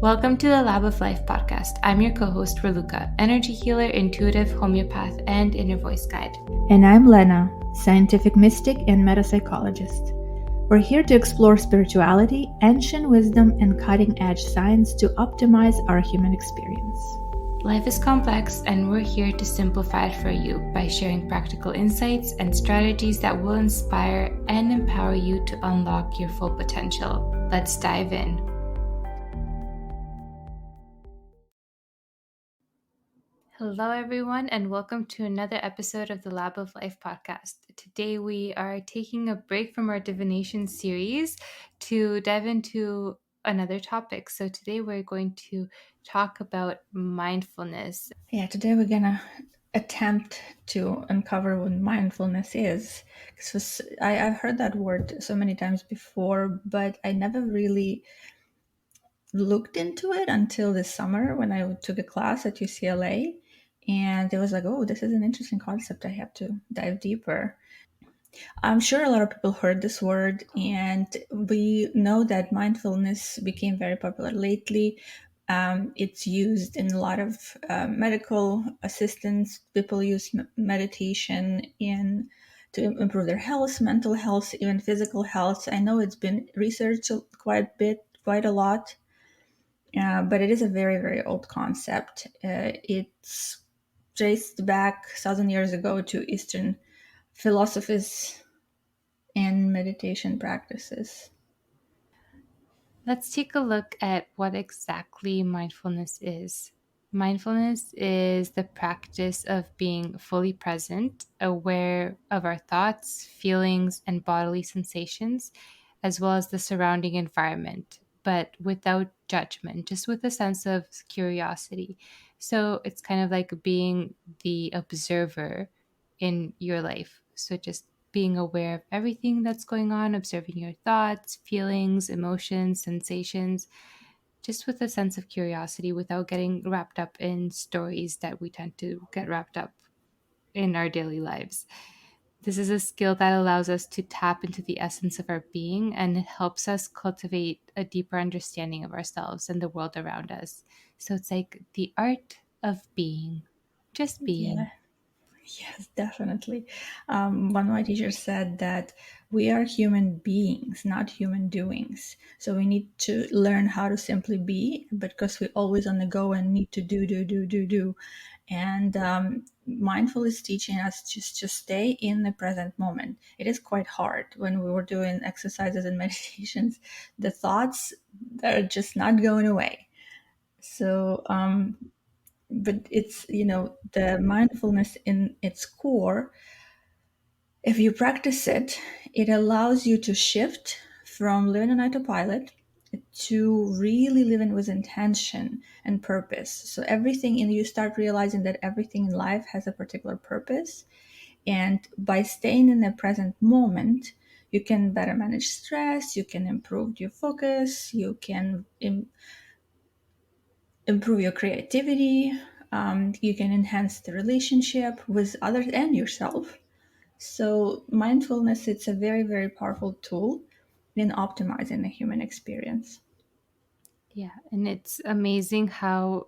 Welcome to the Lab of Life podcast. I'm your co-host, Raluca, energy healer, intuitive homeopath, and inner voice guide. And I'm Lena, scientific mystic and metapsychologist. We're here to explore spirituality, ancient wisdom, and cutting-edge science to optimize our human experience. Life is complex, and we're here to simplify it for you by sharing practical insights and strategies that will inspire and empower you to unlock your full potential. Let's dive in. Hello, everyone, and welcome to another episode of the Lab of Life podcast. Today, we are taking a break from our divination series to dive into another topic. So, today, we're going to talk about mindfulness. Yeah, today we're gonna attempt to uncover what mindfulness is. Because I've heard that word so many times before, but I never really looked into it until this summer when I took a class at UCLA. And it was like, oh, this is an interesting concept. I have to dive deeper. I'm sure a lot of people heard this word, and we know that mindfulness became very popular lately. It's used in a lot of medical assistance. People use meditation to improve their health, mental health, even physical health. I know it's been researched quite a lot, but it is a very, very old concept. It's traced back 1,000 years ago to Eastern philosophies and meditation practices. Let's take a look at what exactly mindfulness is. Mindfulness is the practice of being fully present, aware of our thoughts, feelings, and bodily sensations, as well as the surrounding environment, but without judgment, just with a sense of curiosity. So it's kind of like being the observer in your life. So just being aware of everything that's going on, observing your thoughts, feelings, emotions, sensations, just with a sense of curiosity without getting wrapped up in stories that we tend to get wrapped up in our daily lives. This is a skill that allows us to tap into the essence of our being, and it helps us cultivate a deeper understanding of ourselves and the world around us. So it's like the art of being, just Yeah, being. yes, definitely. One of my teachers said that we are human beings, not human doings. So we need to learn how to simply be, because we're always on the go and need to do. And mindful is teaching us just to stay in the present moment. It is quite hard when we were doing exercises and meditations. The thoughts are just not going away. So but it's, the mindfulness in its core, if you practice it, it allows you to shift from living on autopilot to really living with intention and purpose. So everything in you start realizing that everything in life has a particular purpose, and by staying in the present moment, you can better manage stress, you can improve your focus, you can improve your creativity, you can enhance the relationship with others and yourself. So mindfulness, it's a very, very powerful tool in optimizing the human experience. Yeah, and it's amazing how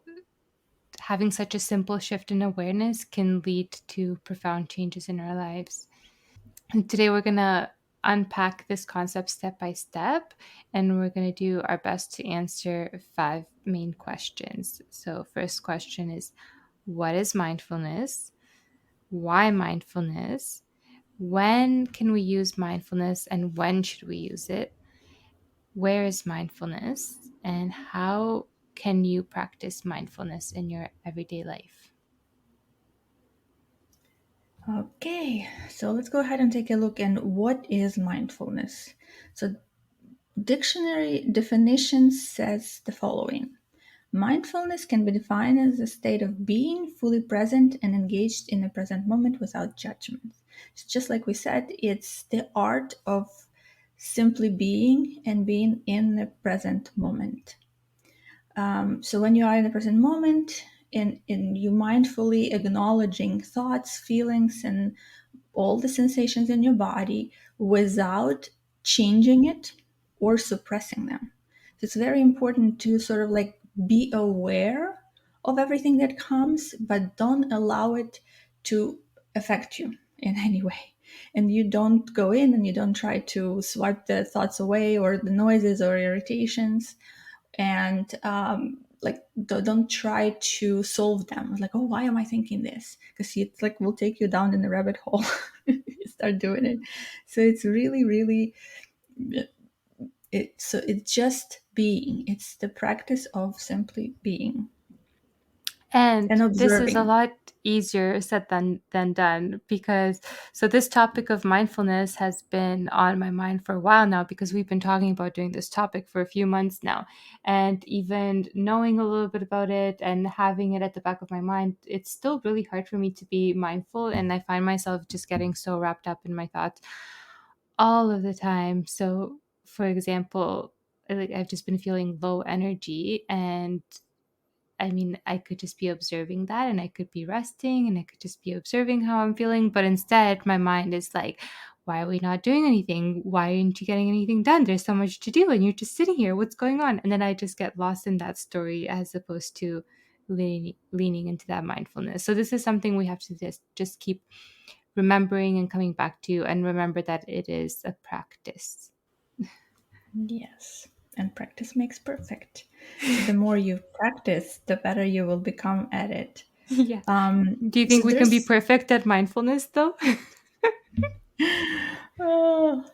having such a simple shift in awareness can lead to profound changes in our lives. And today we're going to unpack this concept step by step, and we're going to do our best to answer 5 main questions. So, first question is, what is mindfulness? Why mindfulness? When can we use mindfulness and when should we use it? Where is mindfulness? And how can you practice mindfulness in your everyday life? Okay, so let's go ahead and take a look at what is mindfulness. So dictionary definition says the following. Mindfulness can be defined as a state of being fully present and engaged in the present moment without judgment. It's just like we said, it's the art of simply being and being in the present moment. So when you are in the present moment, in you mindfully acknowledging thoughts, feelings, and all the sensations in your body without changing it or suppressing them. So it's very important to sort of like be aware of everything that comes, but don't allow it to affect you in any way. And you don't go in and you don't try to swipe the thoughts away or the noises or irritations. And like, don't try to solve them. Like, oh, why am I thinking this? Because it's like will take you down in the rabbit hole. You start doing it. So it's really, really, it's just being. It's the practice of simply being and And this is a observing. lot easier said than done, because so this topic of mindfulness has been on my mind for a while now, because we've been talking about doing this topic for a few months now. And even knowing a little bit about it and having it at the back of my mind, it's still really hard for me to be mindful. And I find myself just getting so wrapped up in my thoughts all of the time. So, for example, like I've just been feeling low energy, and I mean, I could just be observing that, and I could be resting, and I could just be observing how I'm feeling. But instead, my mind is like, why are we not doing anything? Why aren't you getting anything done? There's so much to do, and you're just sitting here. What's going on? And then I just get lost in that story as opposed to leaning into that mindfulness. So, this is something we have to just keep remembering and coming back to, and remember that it is a practice. Yes. And practice makes perfect. So the more you practice, the better you will become at it. Yeah. Do you So think we can be there's, perfect at mindfulness, though? oh,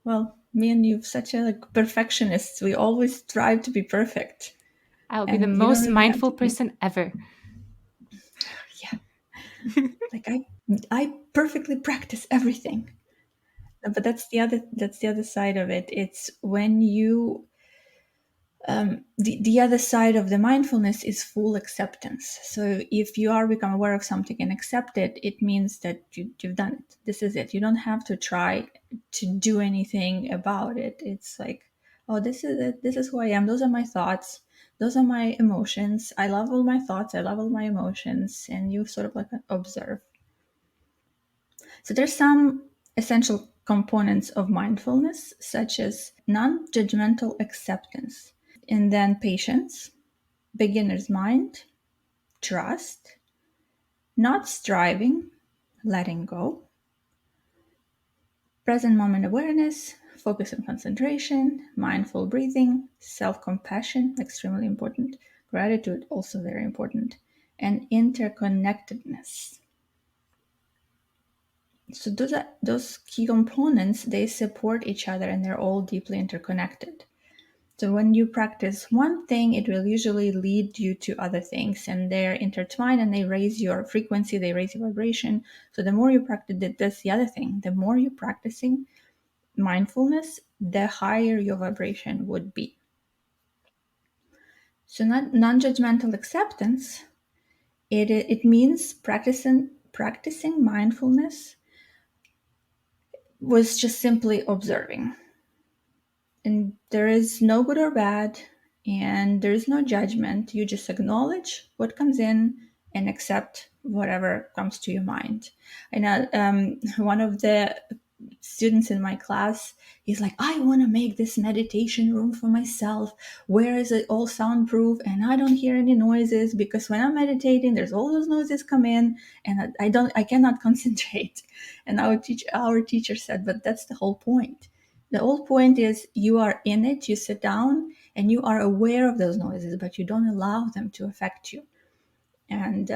well, me and you, such a like perfectionists. We always strive to be perfect, I'll be the and you don't most really have mindful to be. person ever. Yeah, like I perfectly practice everything. But that's the other side of it. It's when you the other side of the mindfulness is full acceptance. So if you are become aware of something and accept it, it means that you've done it. This is it. You don't have to try to do anything about it. It's like, oh, this is it. This is who I am. Those are my thoughts. Those are my emotions. I love all my thoughts. I love all my emotions. And you sort of like observe. So there's some essential components of mindfulness, such as non-judgmental acceptance, and then patience, beginner's mind, trust, not striving, letting go, present moment awareness, focus and concentration, mindful breathing, self compassion, extremely important, gratitude, also very important, and interconnectedness. So those key components, they support each other and they're all deeply interconnected. So when you practice one thing, it will usually lead you to other things, and they're intertwined and they raise your frequency, they raise your vibration. So the more you practice it, that's the other thing. The more you're practicing mindfulness, the higher your vibration would be. So not non-judgmental acceptance, it means practicing mindfulness was just simply observing. And there is no good or bad, and there is no judgment. You just acknowledge what comes in and accept whatever comes to your mind. I know one of the students in my class, he's like, I want to make this meditation room for myself where is it all soundproof and I don't hear any noises, because when I'm meditating there's all those noises come in and I cannot concentrate. And our teacher said, but that's the whole point. The whole point is you are in it, you sit down and you are aware of those noises, but you don't allow them to affect you. And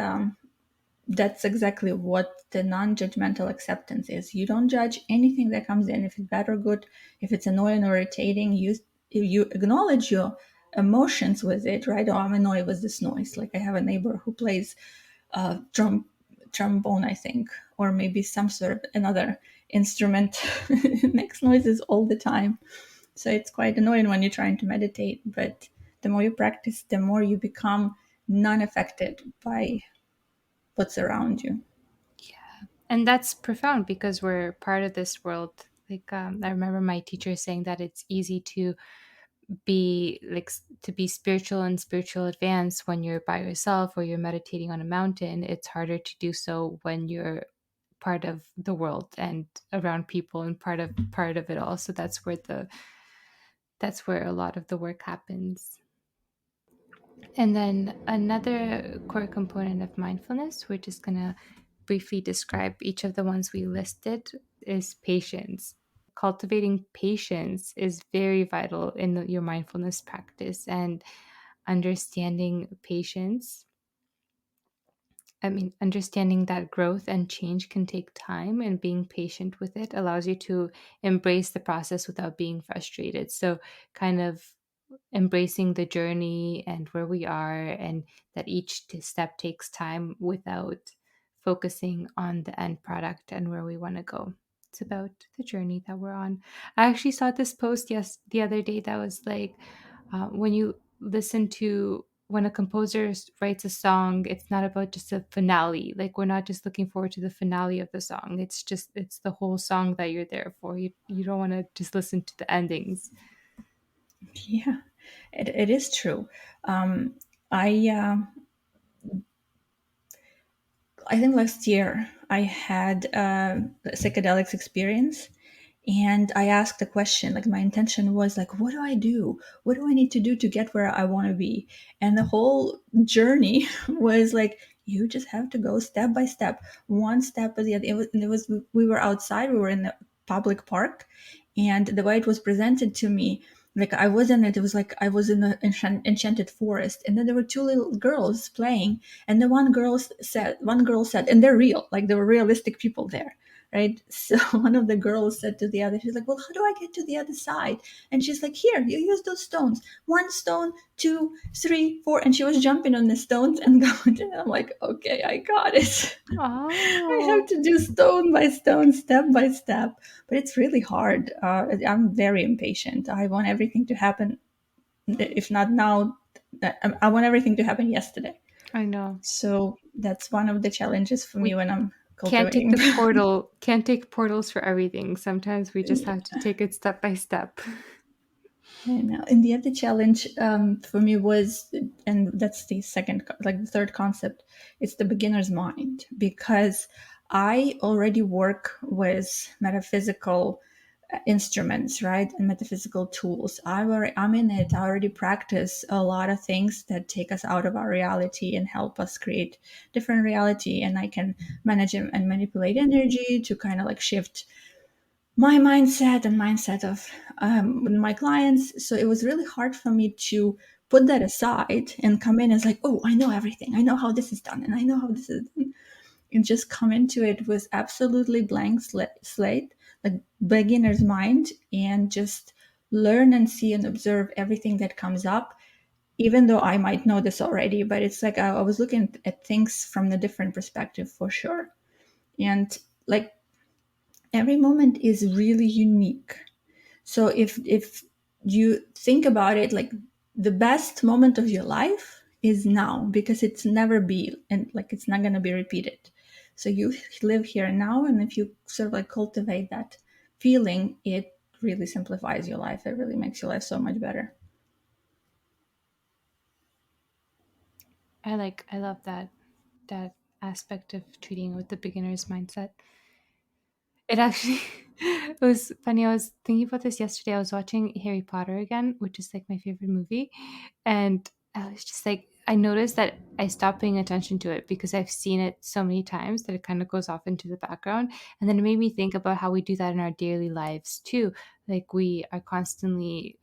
that's exactly what the non-judgmental acceptance is. You don't judge anything that comes in, if it's bad or good, if it's annoying or irritating. You acknowledge your emotions with it, right? Oh, I'm annoyed with this noise. Like I have a neighbor who plays trombone, I think, or maybe some sort of another instrument. It makes noises all the time. So it's quite annoying when you're trying to meditate. But the more you practice, the more you become non-affected by what's around you. And that's profound, because we're part of this world. Like, I remember my teacher saying that it's easy to be to be spiritual and spiritual advance when you're by yourself or you're meditating on a mountain. It's harder to do so when you're part of the world and around people and part of it all. So that's where a lot of the work happens. And then another core component of mindfulness, we're just going to briefly describe each of the ones we listed, is patience. Cultivating patience is very vital in your mindfulness practice, and understanding patience, understanding that growth and change can take time, and being patient with it allows you to embrace the process without being frustrated. So, kind of embracing the journey and where we are, and that each step takes time without focusing on the end product and where we want to go. It's about the journey that we're on. I actually saw this post the other day that was like, when you listen to when a composer writes a song, it's not about just a finale. Like, we're not just looking forward to the finale of the song. It's the whole song that you're there for. You don't want to just listen to the endings. Yeah, it is true. Um, I I think last year I had a psychedelics experience, and I asked a question. Like, my intention was like, what do I do? What do I need to do to get where I want to be? And the whole journey was like, you just have to go step by step, one step at the other. It was we were outside, we were in the public park, and the way it was presented to me, like I was in it, it was like I was in the enchanted forest, and then there were two little girls playing, and the one girl said, and they're real, like there were realistic people there, right? So one of the girls said to the other, she's like, well, how do I get to the other side? And she's like, here, you use those stones, one stone, two, three, four, and she was jumping on the stones and going, and I'm like, okay, I got it. I have Oh, to do stone by stone, step by step, but it's really hard. I'm very impatient. I want everything to happen, if not now, I want everything to happen yesterday. I know. So that's one of the challenges for me We when I'm can't take cultivating. the portal, can't take portals for everything. Sometimes we just have to take it step by step. I know. And the other challenge for me was, and that's the second, like the third concept, it's the beginner's mind, because I already work with metaphysical instruments, right? And metaphysical tools. I'm in it. I already practice a lot of things that take us out of our reality and help us create different reality. And I can manage and manipulate energy to kind of like shift my mindset and mindset of my clients. So it was really hard for me to put that aside and come in as like, oh, I know everything. I know how this is done, and I know how this is done, and just come into it with absolutely blank slate, like beginner's mind, and just learn and see and observe everything that comes up. Even though I might know this already, but it's like I was looking at things from a different perspective for sure. And like every moment is really unique. So if you think about it, like the best moment of your life is now, because it's never be, and like it's not going to be repeated. So you live here and now, and if you sort of like cultivate that feeling, it really simplifies your life. It really makes your life so much better. I love that aspect of treating with the beginner's mindset. It actually it was funny. I was thinking about this yesterday. I was watching Harry Potter again, which is like my favorite movie, and I was just like, I noticed that I stopped paying attention to it because I've seen it so many times that it kind of goes off into the background. And then it made me think about how we do that in our daily lives too. Like, we're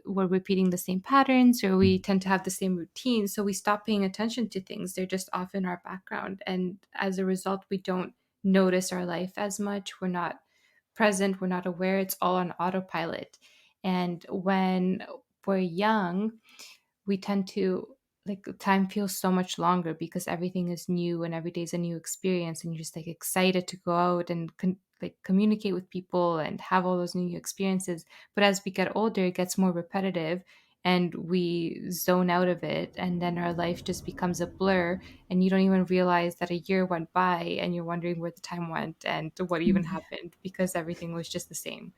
repeating the same patterns, or we tend to have the same routines. So we stop paying attention to things. They're just off in our background. And as a result, we don't notice our life as much. We're not present, we're not aware, it's all on autopilot. And when we're young, we tend to, like, time feels so much longer because everything is new and every day is a new experience, and you're just like excited to go out and like communicate with people and have all those new experiences. But as we get older, it gets more repetitive, and we zone out of it, and then our life just becomes a blur, and you don't even realize that a year went by, and you're wondering where the time went and what even happened, because everything was just the same.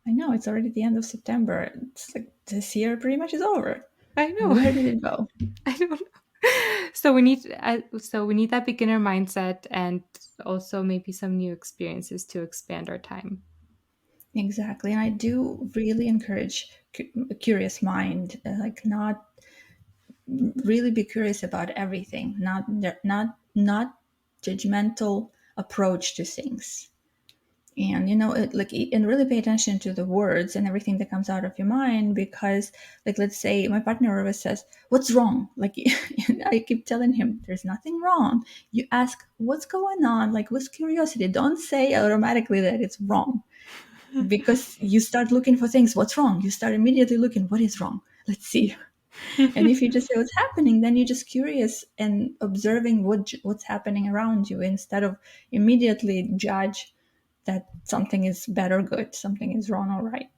I know it's already the end of September. It's like this year pretty much is over. I know. Where did it go? I don't know. So we need that beginner mindset, and also maybe some new experiences to expand our time. Exactly. And I do really encourage a curious mind, like not really be curious about everything, not judgmental approach to things. And and really pay attention to the words and everything that comes out of your mind, because like, let's say my partner always says, what's wrong? Like, and I keep telling him there's nothing wrong. You ask what's going on, like with curiosity. Don't say automatically that it's wrong, because you start looking for things. What's wrong? You start immediately looking, what is wrong? Let's see. And if you just say what's happening, then you're just curious and observing what's happening around you, instead of immediately judge that something is bad or good, something is wrong or right.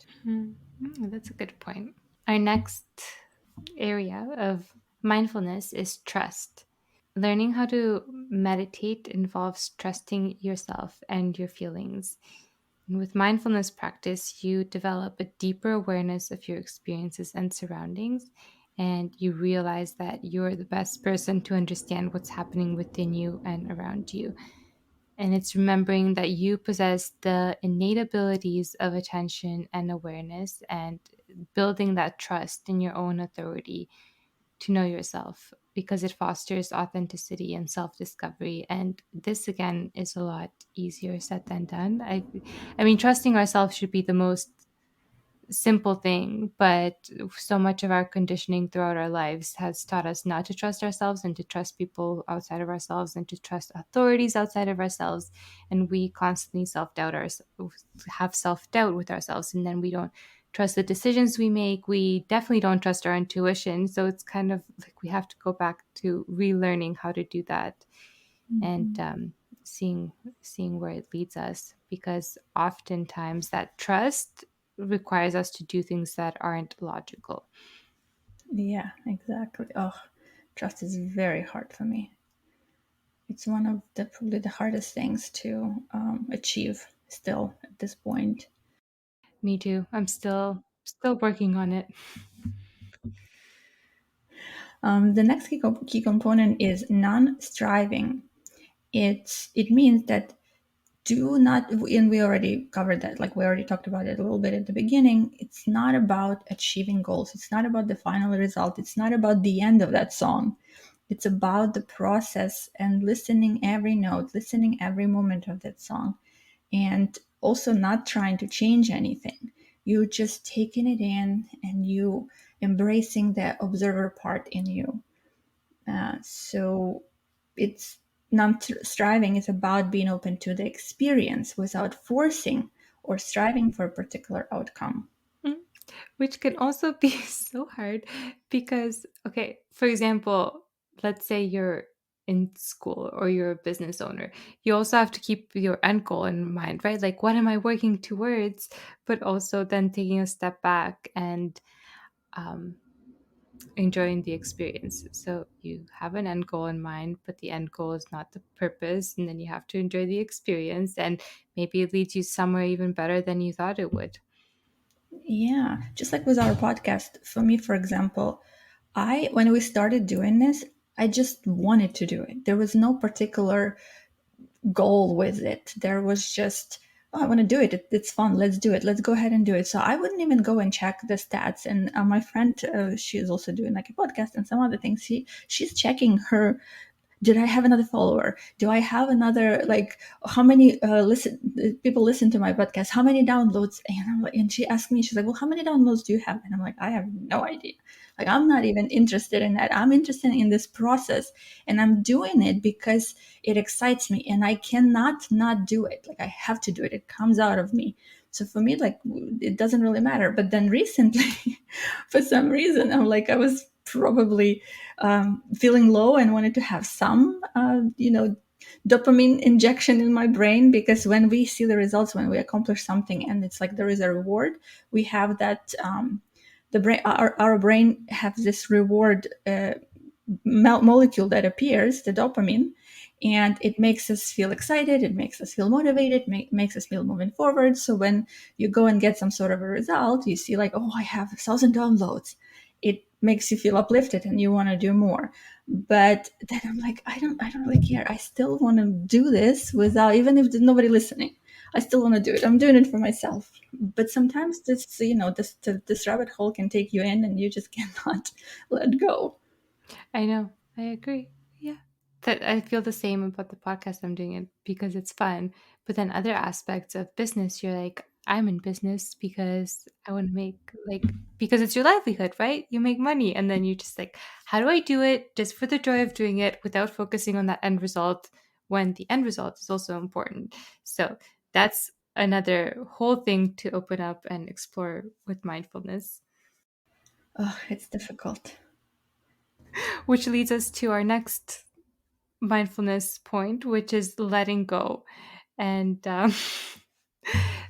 That's a good point. Our next area of mindfulness is trust. Learning how to meditate involves trusting yourself and your feelings. And with mindfulness practice, you develop a deeper awareness of your experiences and surroundings, and you realize that you're the best person to understand what's happening within you and around you. And it's remembering that you possess the innate abilities of attention and awareness, and building that trust in your own authority to know yourself, because it fosters authenticity and self discovery. And this, again, is a lot easier said than done. I mean, trusting ourselves should be the most simple thing, but so much of our conditioning throughout our lives has taught us not to trust ourselves and to trust people outside of ourselves and to trust authorities outside of ourselves. And we constantly have self doubt with ourselves, and then we don't trust the decisions we make. We definitely don't trust our intuition. So it's kind of like we have to go back to relearning how to do that, and Mhm. seeing seeing where it leads us, because oftentimes that trust requires us to do things that aren't logical. Yeah, exactly. Oh, trust is very hard for me. It's one of the probably the hardest things to achieve still at this point. Me too. I'm still working on it. The next key component is non-striving. It means that do not, and we already covered that, like we already talked about it a little bit at the beginning. It's not about achieving goals. It's not about the final result. It's not about the end of that song. It's about the process and listening every note, listening every moment of that song, and also not trying to change anything. You just taking it in and you embracing the observer part in you. So it's not striving is about being open to the experience without forcing or striving for a particular outcome. Mm. Which can also be so hard because, okay, for example, let's say you're in school or you're a business owner. You also have to keep your end goal in mind, right? Like, what am I working towards? But also then taking a step back and um, enjoying the experience. So you have an end goal in mind, but the end goal is not the purpose. And then you have to enjoy the experience. And maybe it leads you somewhere even better than you thought it would. Yeah, just like with our podcast, for me, for example, I when we started doing this, I just wanted to do it. There was no particular goal with it. There was just, oh, I want to do it. It's fun. Let's do it. Let's go ahead and do it. So I wouldn't even go and check the stats. And my friend, she is also doing like a podcast and some other things. She's checking her, did I have another follower? Do I have another, like, how many people listen to my podcast? How many downloads? And I'm like, and she asked me, she's like, well, how many downloads do you have? And I'm like, I have no idea. Like, I'm not even interested in that. I'm interested in this process, and I'm doing it because it excites me, and I cannot not do it. Like, I have to do it. It comes out of me. So for me, like, it doesn't really matter. But then recently, for some reason, I was probably feeling low and wanted to have some, dopamine injection in my brain, because when we see the results, when we accomplish something, and it's like there is a reward, we have that. The brain, our brain, have this reward molecule that appears, the dopamine, and it makes us feel excited, it makes us feel motivated, makes us feel moving forward. So when you go and get some sort of a result, you see like, oh, I have 1,000 downloads, it makes you feel uplifted and you want to do more. But then I'm like, I don't really care. I still want to do this without, even if there's nobody listening, I still want to do it. I'm doing it for myself. But sometimes this rabbit hole can take you in and you just cannot let go. I know. I agree. Yeah. That I feel the same about the podcast I'm doing it because it's fun. But then other aspects of business, you're like, I'm in business because I want to make because it's your livelihood, right? You make money. And then you just like, how do I do it just for the joy of doing it without focusing on that end result when the end result is also important. So that's another whole thing to open up and explore with mindfulness. Oh, it's difficult. Which leads us to our next mindfulness point, which is letting go. And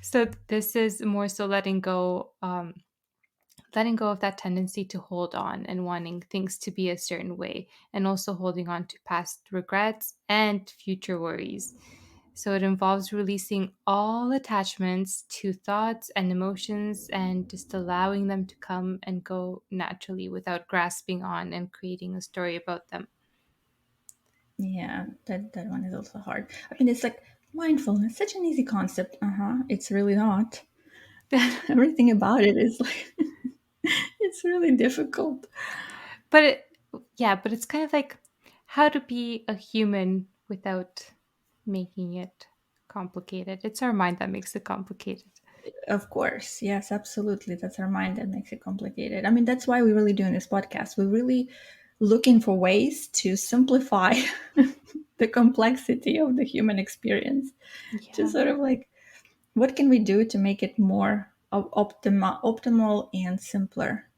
so this is more so letting go of that tendency to hold on and wanting things to be a certain way, and also holding on to past regrets and future worries. So it involves releasing all attachments to thoughts and emotions and just allowing them to come and go naturally without grasping on and creating a story about them. Yeah, that one is also hard. I mean, it's like mindfulness, such an easy concept. It's really not. Everything about it is like it's really difficult. But yeah, but it's kind of like how to be a human without making it complicated. It's our mind that makes it complicated. Of course, yes, absolutely. That's our mind that makes it complicated. I mean, that's why we're really doing this podcast. We're really looking for ways to simplify the complexity of the human experience. To Yeah. sort of like, what can we do to make it more optimal and simpler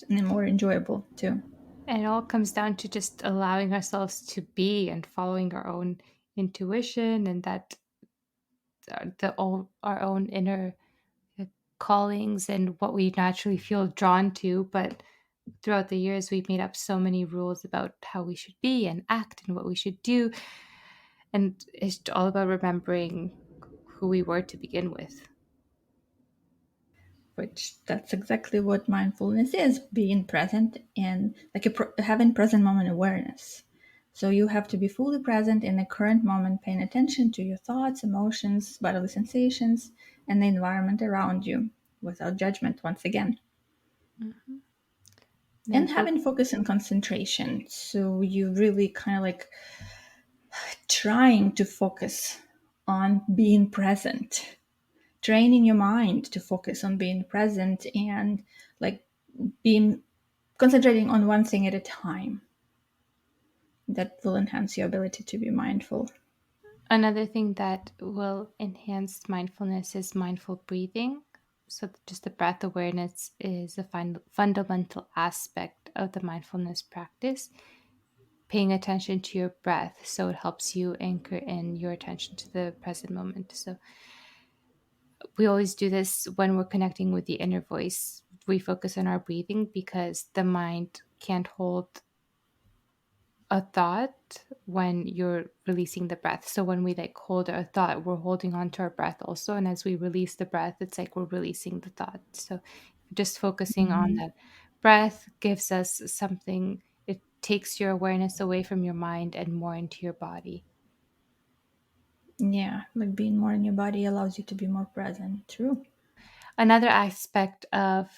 and more enjoyable too? And it all comes down to just allowing ourselves to be and following our own intuition and that the all our own inner callings and what we naturally feel drawn to. But throughout the years, we've made up so many rules about how we should be and act and what we should do. And it's all about remembering who we were to begin with. Which that's exactly what mindfulness is, being present and like having present moment awareness. So you have to be fully present in the current moment, paying attention to your thoughts, emotions, bodily sensations, and the environment around you without judgment once again. Mhm. And Then having focus and concentration, so you really kind of like trying to focus on being present, training your mind to focus on being present and like being concentrating on one thing at a time. That will enhance your ability to be mindful. another thing that will enhance mindfulness is mindful breathing. So, just the breath awareness is a fundamental aspect of the mindfulness practice. Paying attention to your breath, so it helps you anchor in your attention to the present moment. So, we always do this when we're connecting with the inner voice. We focus on our breathing because the mind can't hold a thought when you're releasing the breath. So when we like hold a thought, we're holding on to our breath also. And as we release the breath, it's like we're releasing the thought. So just focusing on Mhm. that breath gives us something, it takes your awareness away from your mind and more into your body. Yeah, like being more in your body allows you to be more present. True. Another aspect of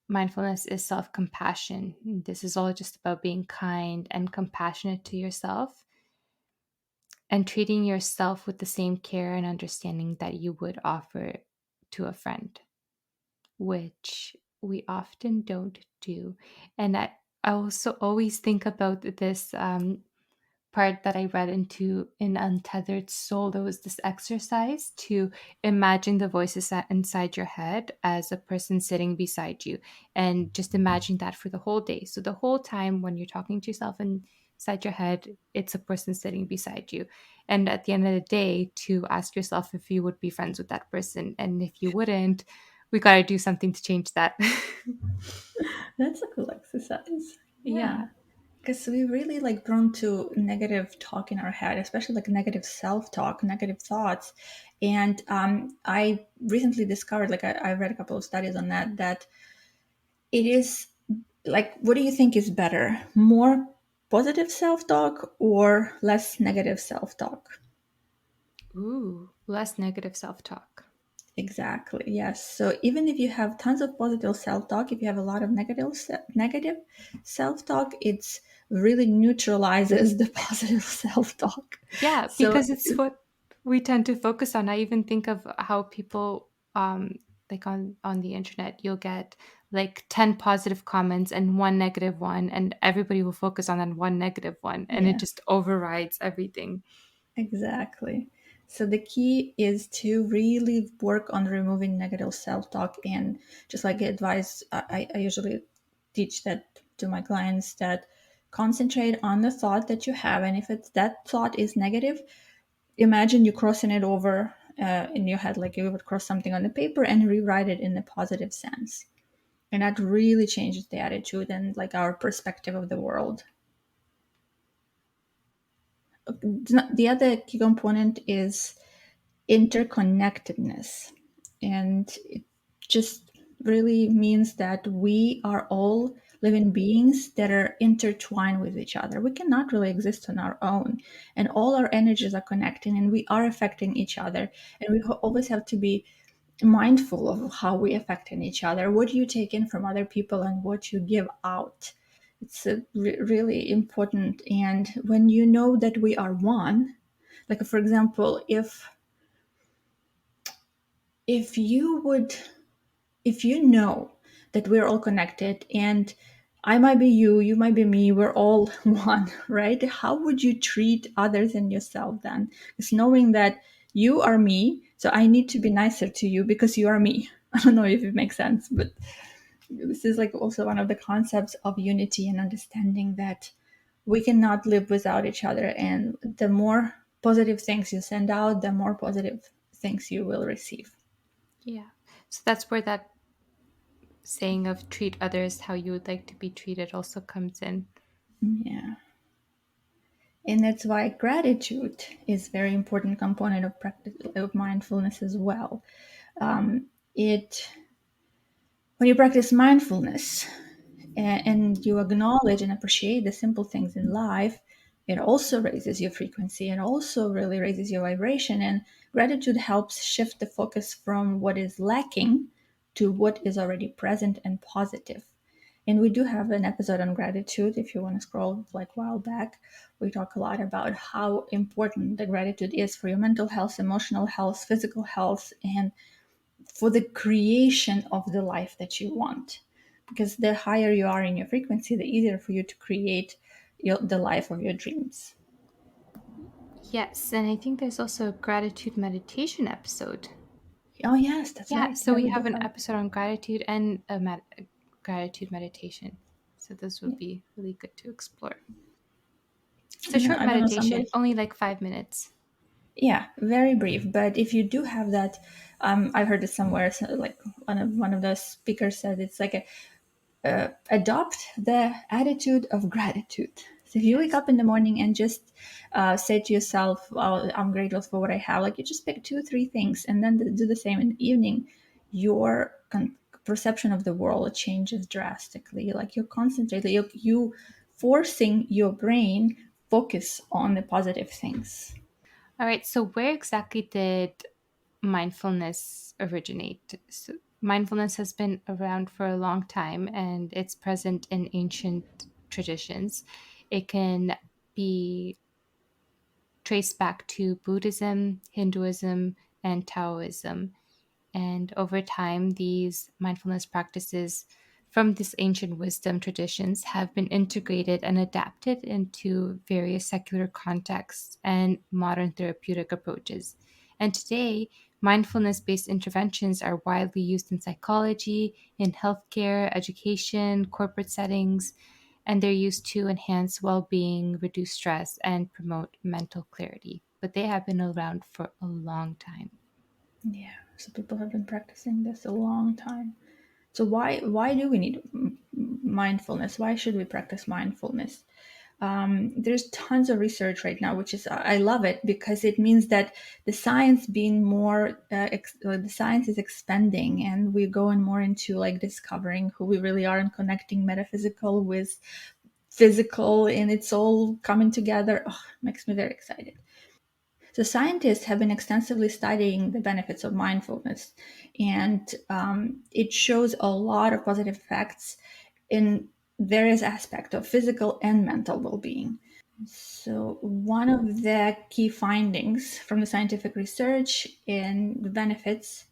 mindfulness is self compassion. This is all just about being kind and compassionate to yourself and treating yourself with the same care and understanding that you would offer to a friend, which we often don't do. And I also always think about this part that I read into in Untethered Soul. There was this exercise to imagine the voices inside your head as a person sitting beside you, and just imagine that for the whole day. So the whole time when you're talking to yourself inside your head, it's a person sitting beside you. And at the end of the day, to ask yourself if you would be friends with that person, and if you wouldn't, we got to do something to change that. That's a cool exercise. Yeah. Yeah. Because we really like prone to negative talk in our head, especially like negative self-talk, negative thoughts. And I recently discovered, like I read a couple of studies on that, that it is like, what do you think is better? More positive self-talk or less negative self-talk? Ooh, less negative self talk. Exactly. Yes. So even if you have tons of positive self-talk, if you have a lot of negative self-talk, it's really neutralizes the positive self-talk. Yeah, So because it's what we tend to focus on. I even think of how people like on the internet, you'll get like 10 positive comments and one negative one, and everybody will focus on that one negative one, and it yeah, just overrides everything. exactly. So the key is to really work on removing negative self-talk, and just like advice, I usually teach that to my clients, that concentrate on the thought that you have, and if it's that thought is negative, imagine you crossing it over in your head, like you would cross something on the paper and rewrite it in a positive sense, and that really changes the attitude and like our perspective of the world. The other key component is interconnectedness, and it just really means that we are all living beings that are intertwined with each other. We cannot really exist on our own, and all our energies are connecting and we are affecting each other, and we always have to be mindful of how we affecting each other, what you take in from other people and what you give out. It's really important. And when you know that we are one, like for example, if you would, if you know that we're all connected, and I might be you, you might be me, we're all one, right? How would you treat others and yourself then? It's knowing that you are me, so I need to be nicer to you because you are me. I don't know if it makes sense, but this is like also one of the concepts of unity and understanding that we cannot live without each other. And the more positive things you send out, the more positive things you will receive. Yeah. So that's where that saying of treat others how you would like to be treated also comes in. Yeah. And that's why gratitude is a very important component of practice of mindfulness as well. It When you practice mindfulness and you acknowledge and appreciate the simple things in life, it also raises your frequency and also really raises your vibration. And gratitude helps shift the focus from what is lacking to what is already present and positive. And we do have an episode on gratitude. If you want to scroll like a while back, we talk a lot about how important the gratitude is for your mental health, emotional health, physical health, and for the creation of the life that you want. Because the higher you are in your frequency, the easier for you to create the life of your dreams. Yes, and I think there's also a gratitude meditation episode. Oh, yes, that's Yeah, right. so Yeah, we we do have an have. episode on gratitude and a gratitude meditation. So this would Yeah. be really good to explore. It's a short I don't know, somebody. meditation, only like 5 minutes. Yeah, very brief. But if you do have that, I heard it somewhere. So like one of the speakers said, it's like a adopt the attitude of gratitude. So if you wake Yes. up in the morning and just say to yourself, "Oh, I'm grateful for what I have," like you just pick two, three things, and then do the same in the evening, your perception of the world changes drastically. Like you're concentrated, you forcing your brain focus on the positive things. All right, so where exactly did mindfulness originate? So mindfulness has been around for a long time and it's present in ancient traditions. It can be traced back to Buddhism, Hinduism, and Taoism. And over time, these mindfulness practices from these ancient wisdom traditions have been integrated and adapted into various secular contexts and modern therapeutic approaches. And today, mindfulness based interventions are widely used in psychology, in healthcare, education, corporate settings, and they're used to enhance well being, reduce stress, and promote mental clarity. But they have been around for a long time. Yeah, so people have been practicing this a long time. So why do we need mindfulness? Why should we practice mindfulness? There's tons of research right now, which is I love it because it means that the science being more the science is expanding, and we're going more into like discovering who we really are and connecting metaphysical with physical, and it's all coming together. Oh, makes me very excited. So scientists have been extensively studying the benefits of mindfulness, and it shows a lot of positive effects in various aspects of physical and mental well-being. So, one of the key findings from the scientific research in the benefits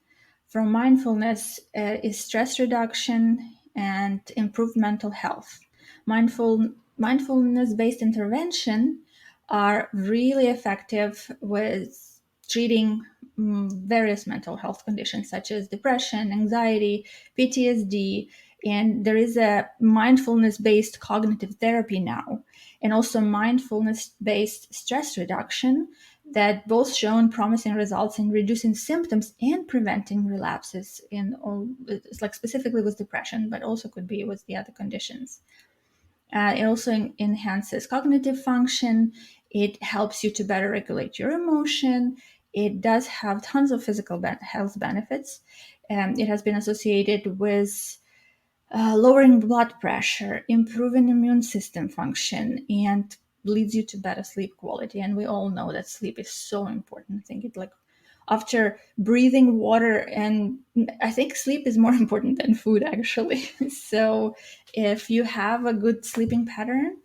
from mindfulness is stress reduction and improved mental health. Mindfulness-based intervention are really effective with treating various mental health conditions such as depression, anxiety, PTSD, and there is a mindfulness based cognitive therapy now, and also mindfulness based stress reduction that both shown promising results in reducing symptoms and preventing relapses in all, it's like specifically with depression, but also could be with the other conditions. It also enhances cognitive function. It helps you to better regulate your emotion. It does have tons of physical health benefits. It has been associated with lowering blood pressure, improving immune system function, and leads you to better sleep quality. And we all know that sleep is so important. I think it like after breathing water, and I think sleep is more important than food actually. So if you have a good sleeping pattern,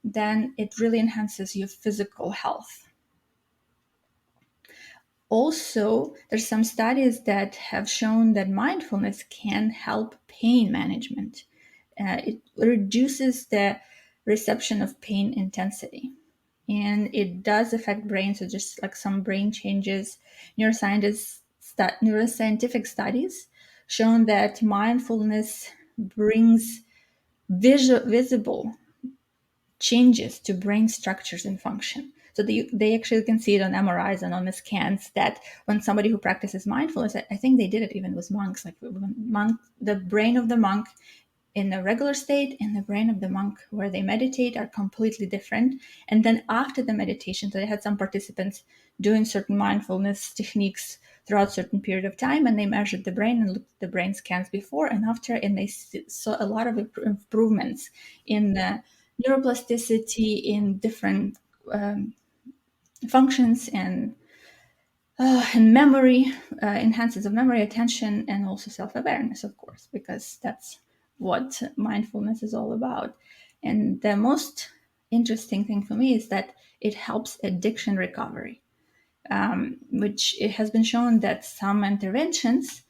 then it really enhances your physical health. Also, there's some studies that have shown that mindfulness can help pain management. It reduces the reception of pain intensity, and it does affect brain. So just like some brain changes, neuroscientific studies shown that mindfulness brings visible changes to brain structures and function. So they actually can see it on MRIs and on the scans that when somebody who practices mindfulness, I think they did it even with monks, like the brain of the monk in the regular state and the brain of the monk where they meditate are completely different. And then after the meditation, so they had some participants doing certain mindfulness techniques throughout certain period of time, and they measured the brain and looked at the brain scans before and after, and they saw a lot of improvements in the neuroplasticity, in different functions, and memory, enhances of memory, attention, and also self-awareness, of course, because that's what mindfulness is all about. And the most interesting thing for me is that it helps addiction recovery, which it has been shown that some interventions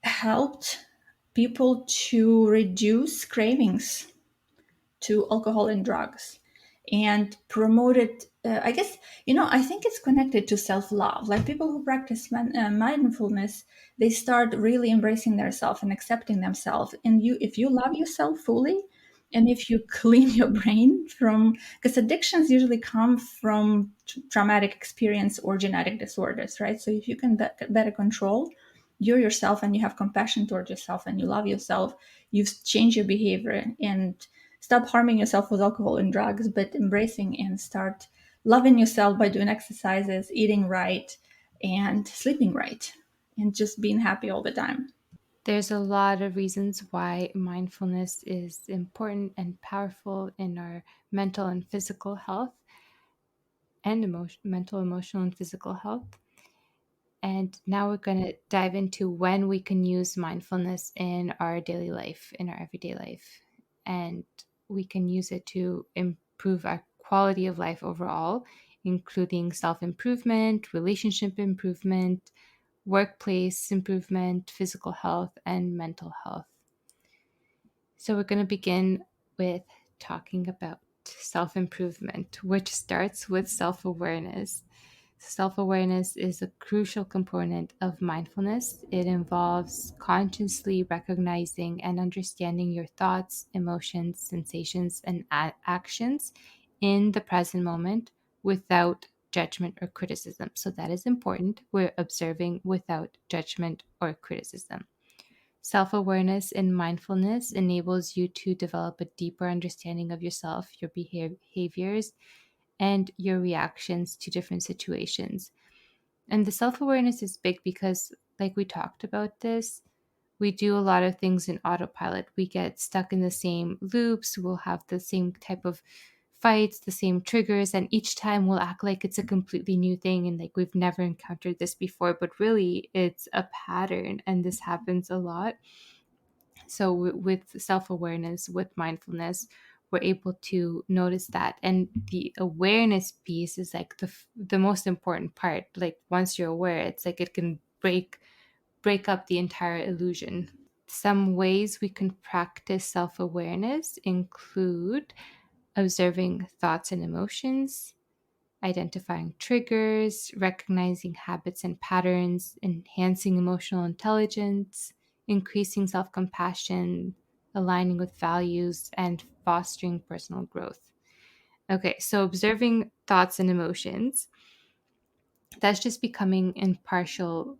helped people to reduce cravings to alcohol and drugs and promoted, I guess, I think it's connected to self-love. Like people who practice mindfulness, they start really embracing themselves and accepting themselves. And if you love yourself fully, and if you clean your brain from, because addictions usually come from traumatic experience or genetic disorders, right? So if you can better control you yourself, and you have compassion towards yourself, and you love yourself, you've changed your behavior and stop harming yourself with alcohol and drugs, but embracing and start loving yourself by doing exercises, eating right, and sleeping right, and just being happy all the time. There's a lot of reasons why mindfulness is important and powerful in our mental and physical health, and mental, emotional, and physical health. And now we're going to dive into when we can use mindfulness in our daily life, in our everyday life. And we can use it to improve our quality of life overall, including self improvement, relationship improvement, workplace improvement, physical health, and mental health. So, we're going to begin with talking about self improvement, which starts with self awareness. Self awareness is a crucial component of mindfulness. It involves consciously recognizing and understanding your thoughts, emotions, sensations, and actions in the present moment without judgment or criticism. So, that is important. We're observing without judgment or criticism. Self awareness and mindfulness enables you to develop a deeper understanding of yourself, your behaviors, and your reactions to different situations. And the self awareness is big because, like we talked about this, we do a lot of things in autopilot. We get stuck in the same loops. We'll have the same type of fights, the same triggers, and each time we'll act like it's a completely new thing and like we've never encountered this before, but really it's a pattern and this happens a lot. So with self-awareness, with mindfulness, we're able to notice that, and the awareness piece is like the most important part. Like once you're aware, it's like it can break up the entire illusion. Some ways we can practice self-awareness include observing thoughts and emotions, identifying triggers, recognizing habits and patterns, enhancing emotional intelligence, increasing self compassion, aligning with values, and fostering personal growth. Okay, so observing thoughts and emotions, that's just becoming impartial,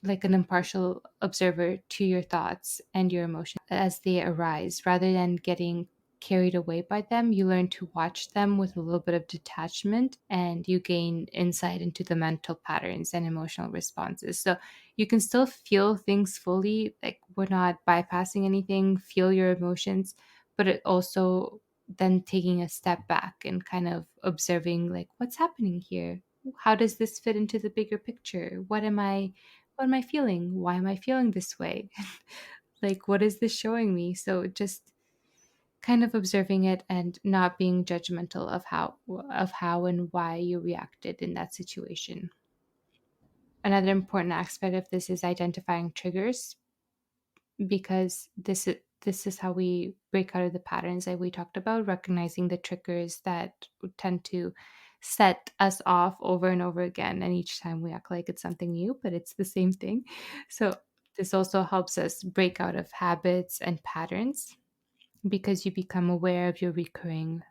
like an impartial observer to your thoughts and your emotions as they arise. Rather than getting carried away by them, you learn to watch them with a little bit of detachment, and you gain insight into the mental patterns and emotional responses. So you can still feel things fully, like we're not bypassing anything, feel your emotions, but it also then taking a step back and kind of observing like what's happening here. How does this fit into the bigger picture? What am I feeling? Why am I feeling this way? Like, what is this showing me? So just kind of observing it and not being judgmental of how and why you reacted in that situation. Another important aspect of this is identifying triggers, because this is how we break out of the patterns that we talked about, recognizing the triggers that tend to set us off over and over again, and each time we act like it's something new but it's the same thing. So this also helps us break out of habits and patterns, because you become aware of the recurring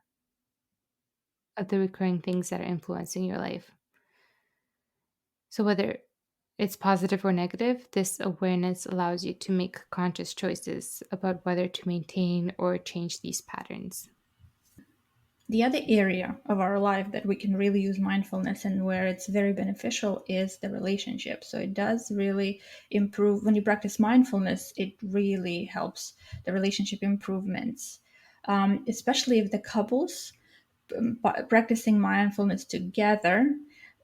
things that are influencing your life. So whether it's positive or negative, this awareness allows you to make conscious choices about whether to maintain or change these patterns. The other area of our life that we can really use mindfulness and where it's very beneficial is the relationship. So it does really improve when you practice mindfulness, it really helps the relationship improvements, especially if the couples practicing mindfulness together.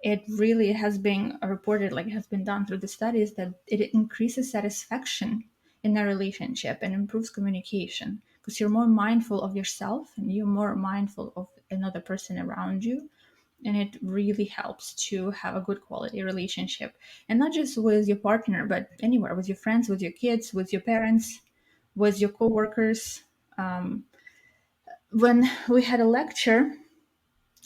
It really has been reported, like it has been done through the studies, that it increases satisfaction in a relationship and improves communication, because you're more mindful of yourself and you're more mindful of another person around you. And it really helps to have a good quality relationship, and not just with your partner but anywhere, with your friends, with your kids, with your parents, with your coworkers. When we had a lecture,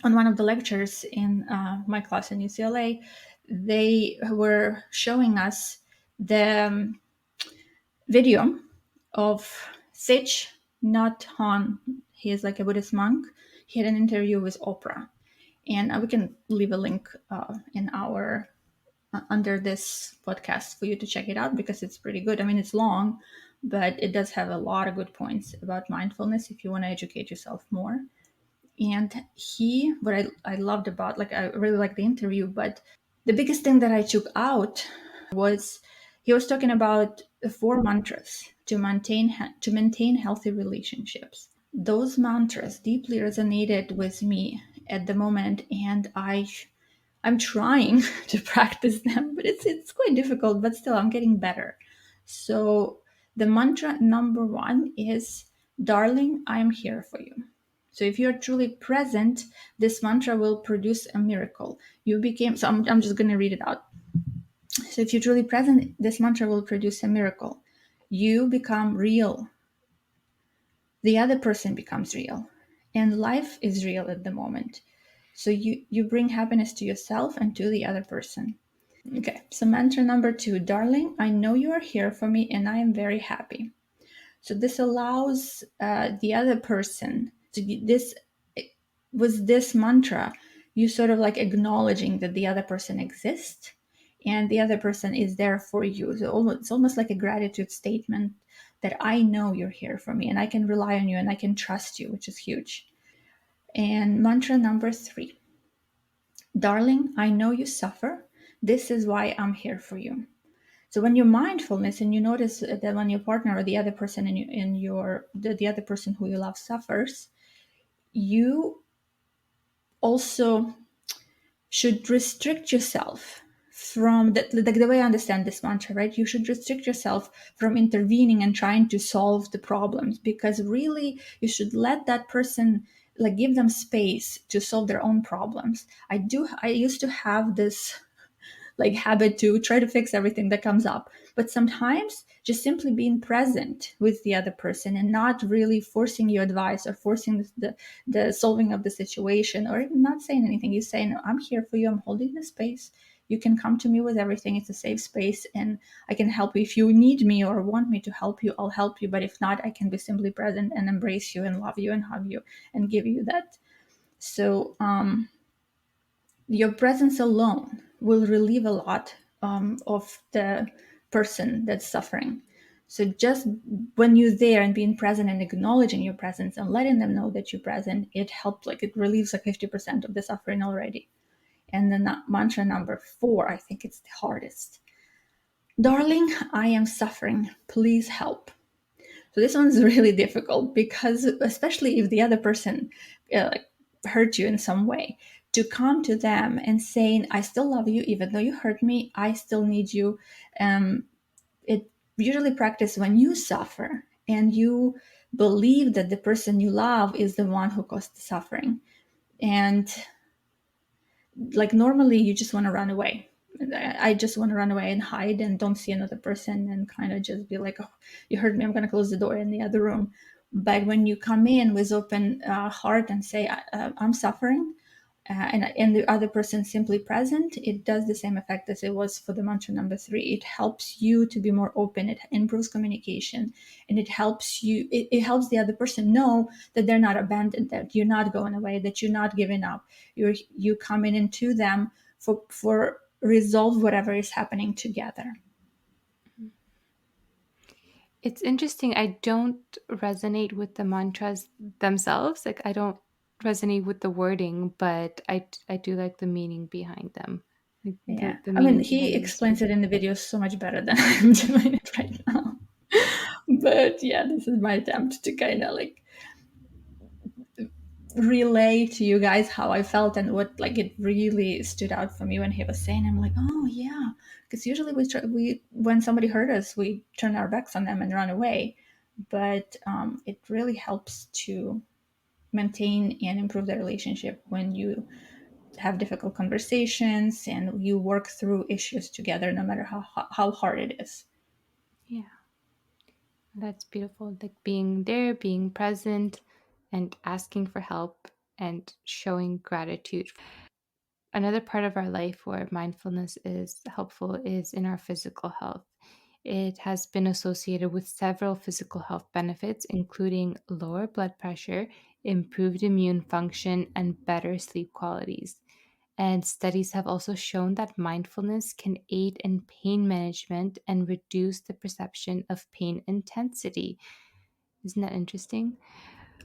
on one of the lectures in my class in UCLA, they were showing us the video of Sage Nhat Hanh. He is like a Buddhist monk. He had an interview with Oprah, and we can leave a link in our under this podcast for you to check it out, because it's pretty good. I mean, it's long, but it does have a lot of good points about mindfulness if you want to educate yourself more. And what I loved about, like, I really liked the interview, but the biggest thing that I took out was he was talking about the four mantras to maintain healthy relationships. Those mantras deeply resonated with me at the moment, and I'm trying to practice them, but it's quite difficult, but still I'm getting better. So the mantra number one is, darling, I am here for you. So if you're truly present, this mantra will produce a miracle. I'm just going to read it out. So if you're truly present, this mantra will produce a miracle. You become real. The other person becomes real. And life is real at the moment. So you bring happiness to yourself and to the other person. Okay, so mantra number two, darling, I know you are here for me and I am very happy. So this allows the other person to this with this mantra, you sort of like acknowledging that the other person exists and the other person is there for you. So it's almost like a gratitude statement that I know you're here for me and I can rely on you and I can trust you, which is huge. And mantra number three, darling, I know you suffer. This is why I'm here for you. So when you're mindfulness and you notice that when your partner or the other person the other person who you love suffers, you also should restrict yourself from the way I understand this mantra, right? You should restrict yourself from intervening and trying to solve the problems, because really you should let that person, like, give them space to solve their own problems. I used to have this like habit to try to fix everything that comes up. But sometimes just simply being present with the other person and not really forcing your advice or forcing the solving of the situation, or even not saying anything. You say, no, I'm here for you. I'm holding the space. You can come to me with everything. It's a safe space, and I can help you. If you need me or want me to help you, I'll help you. But if not, I can be simply present and embrace you and love you and hug you and give you that. So, your presence alone will relieve a lot of the person that's suffering. So just when you're there and being present and acknowledging your presence and letting them know that you're present, it helps, like it relieves like 50% of the suffering already. And then mantra number 4, I think it's the hardest. Darling, I am suffering. Please help. So this one's really difficult, because especially if the other person like hurt you in some way, to come to them and saying, I still love you, even though you hurt me, I still need you. It usually practice when you suffer and you believe that the person you love is the one who caused the suffering. And like normally you just want to run away. I just want to run away and hide and don't see another person and kind of just be like, oh, you hurt me, I'm going to close the door in the other room. But when you come in with open heart and say, I'm suffering, and the other person simply present, it does the same effect as it was for the mantra number 3. It helps you to be more open. It improves communication, and it helps you. It helps the other person know that they're not abandoned, that you're not going away, that you're not giving up. You coming into them for resolve whatever is happening together. It's interesting. I don't resonate with the mantras themselves. Like, I don't resonate with the wording, but I do like the meaning behind them. Like Yeah, the I mean, meaning he behind them is explains it in the video so much better than I'm doing it right now. But yeah, this is my attempt to kind of like relay to you guys how I felt and what like it really stood out for me when he was saying. I'm like, oh yeah, because usually we when somebody hurt us, we turn our backs on them and run away. But it really helps to maintain and improve the relationship when you have difficult conversations and you work through issues together, no matter how hard it is. yeah. That's beautiful. Like being there, being present, and asking for help and showing gratitude. Another part of our life where mindfulness is helpful is in our physical health. It has been associated with several physical health benefits, including lower blood pressure, improved immune function, and better sleep qualities. And studies have also shown that mindfulness can aid in pain management and reduce the perception of pain intensity. Isn't that interesting?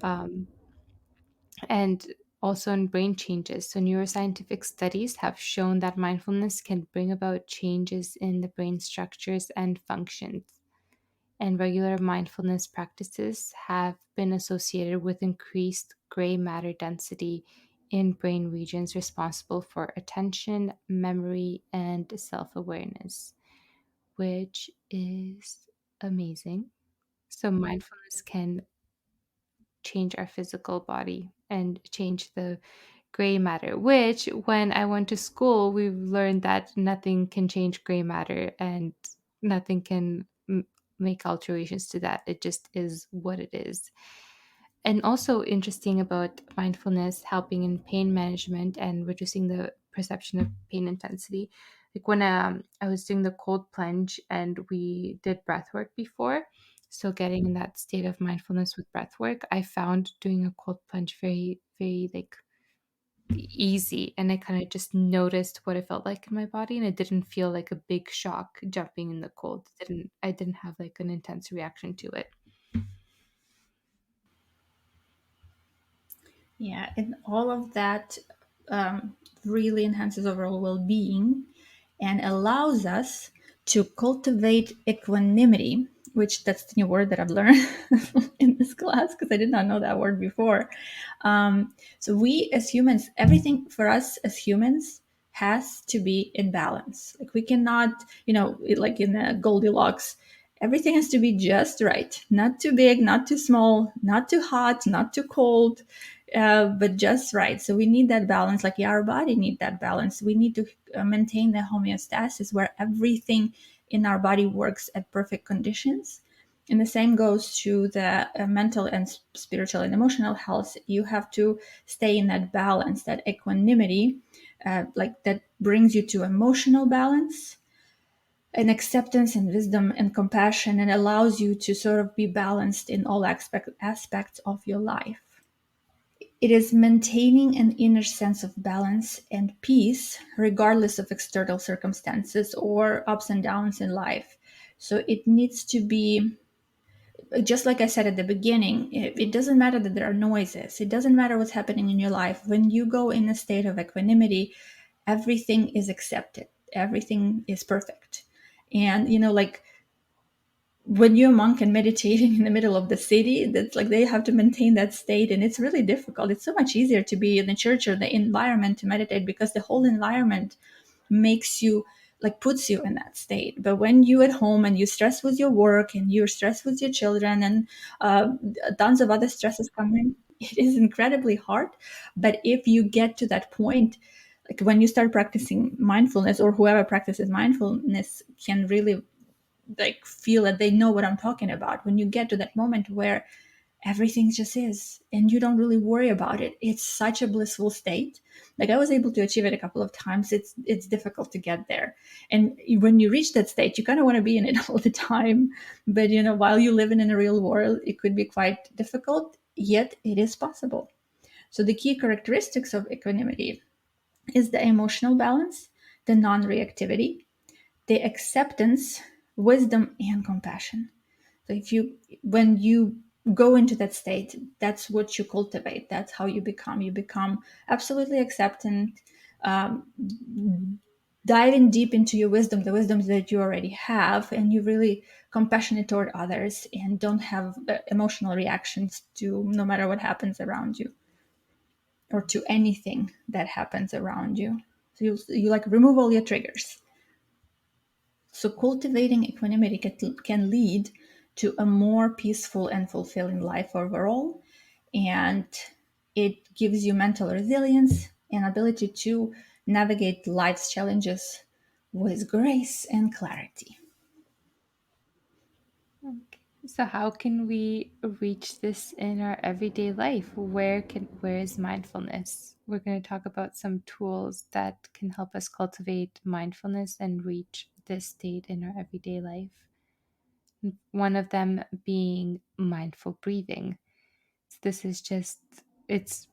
Um, and also in brain changes. So, neuroscientific studies have shown that mindfulness can bring about changes in the brain structures and functions. And regular mindfulness practices have been associated with increased gray matter density in brain regions responsible for attention, memory, and self awareness, which is amazing. So, mindfulness can change our physical body and change the gray matter, which when I went to school, we learned that nothing can change gray matter and nothing can make alterations to that. It just is what it is. And also interesting about mindfulness helping in pain management and reducing the perception of pain intensity. Like when I was doing the cold plunge and we did breath work before, so getting in that state of mindfulness with breath work, I found doing a cold plunge very, very like easy, and I kind of just noticed what it felt like in my body, and it didn't feel like a big shock jumping in the cold. I didn't have like an intense reaction to it. Yeah, and all of that really enhances overall well being and allows us to cultivate equanimity which that's the new word that I've learned in this class because I did not know that word before. So we as humans, everything for us as humans has to be in balance. Like we cannot, like in the Goldilocks, everything has to be just right. Not too big, not too small, not too hot, not too cold, but just right. So we need that balance. Like, yeah, our body need that balance. We need to maintain the homeostasis where everything in our body works at perfect conditions. And the same goes to the mental and spiritual and emotional health. You have to stay in that balance, that equanimity, like that brings you to emotional balance and acceptance and wisdom and compassion, and allows you to sort of be balanced in all aspects of your life. It is maintaining an inner sense of balance and peace, regardless of external circumstances or ups and downs in life. So it needs to be, just like I said at the beginning, it doesn't matter that there are noises. It doesn't matter what's happening in your life. When you go in a state of equanimity, everything is accepted, everything is perfect. And, like when you're a monk and meditating in the middle of the city, that's like they have to maintain that state, and it's really difficult. It's so much easier to be in the church or the environment to meditate because the whole environment makes you, like, puts you in that state. But when you at home and you stress with your work and you're stressed with your children and uh, tons of other stresses come in, it is incredibly hard. But if you get to that point, like when you start practicing mindfulness, or whoever practices mindfulness can really like feel that they know what I'm talking about. When you get to that moment where everything just is and you don't really worry about it, it's such a blissful state. Like, I was able to achieve it a couple of times. It's difficult to get there, and when you reach that state, you kind of want to be in it all the time. But while you live in a real world, it could be quite difficult, yet it is possible. So the key characteristics of equanimity is the emotional balance, the non-reactivity, the acceptance, wisdom, and compassion. So when you go into that state, that's what you cultivate. That's how you become. You become absolutely acceptant, um, diving deep into your wisdom, the wisdoms that you already have, and you're really compassionate toward others and don't have emotional reactions to no matter what happens around you or to anything that happens around you. So you like remove all your triggers. So cultivating equanimity can lead to a more peaceful and fulfilling life overall. And it gives you mental resilience and ability to navigate life's challenges with grace and clarity. Okay. So how can we reach this in our everyday life? Where is mindfulness? We're going to talk about some tools that can help us cultivate mindfulness and reach this state in our everyday life. One of them being mindful breathing. So this is just, it's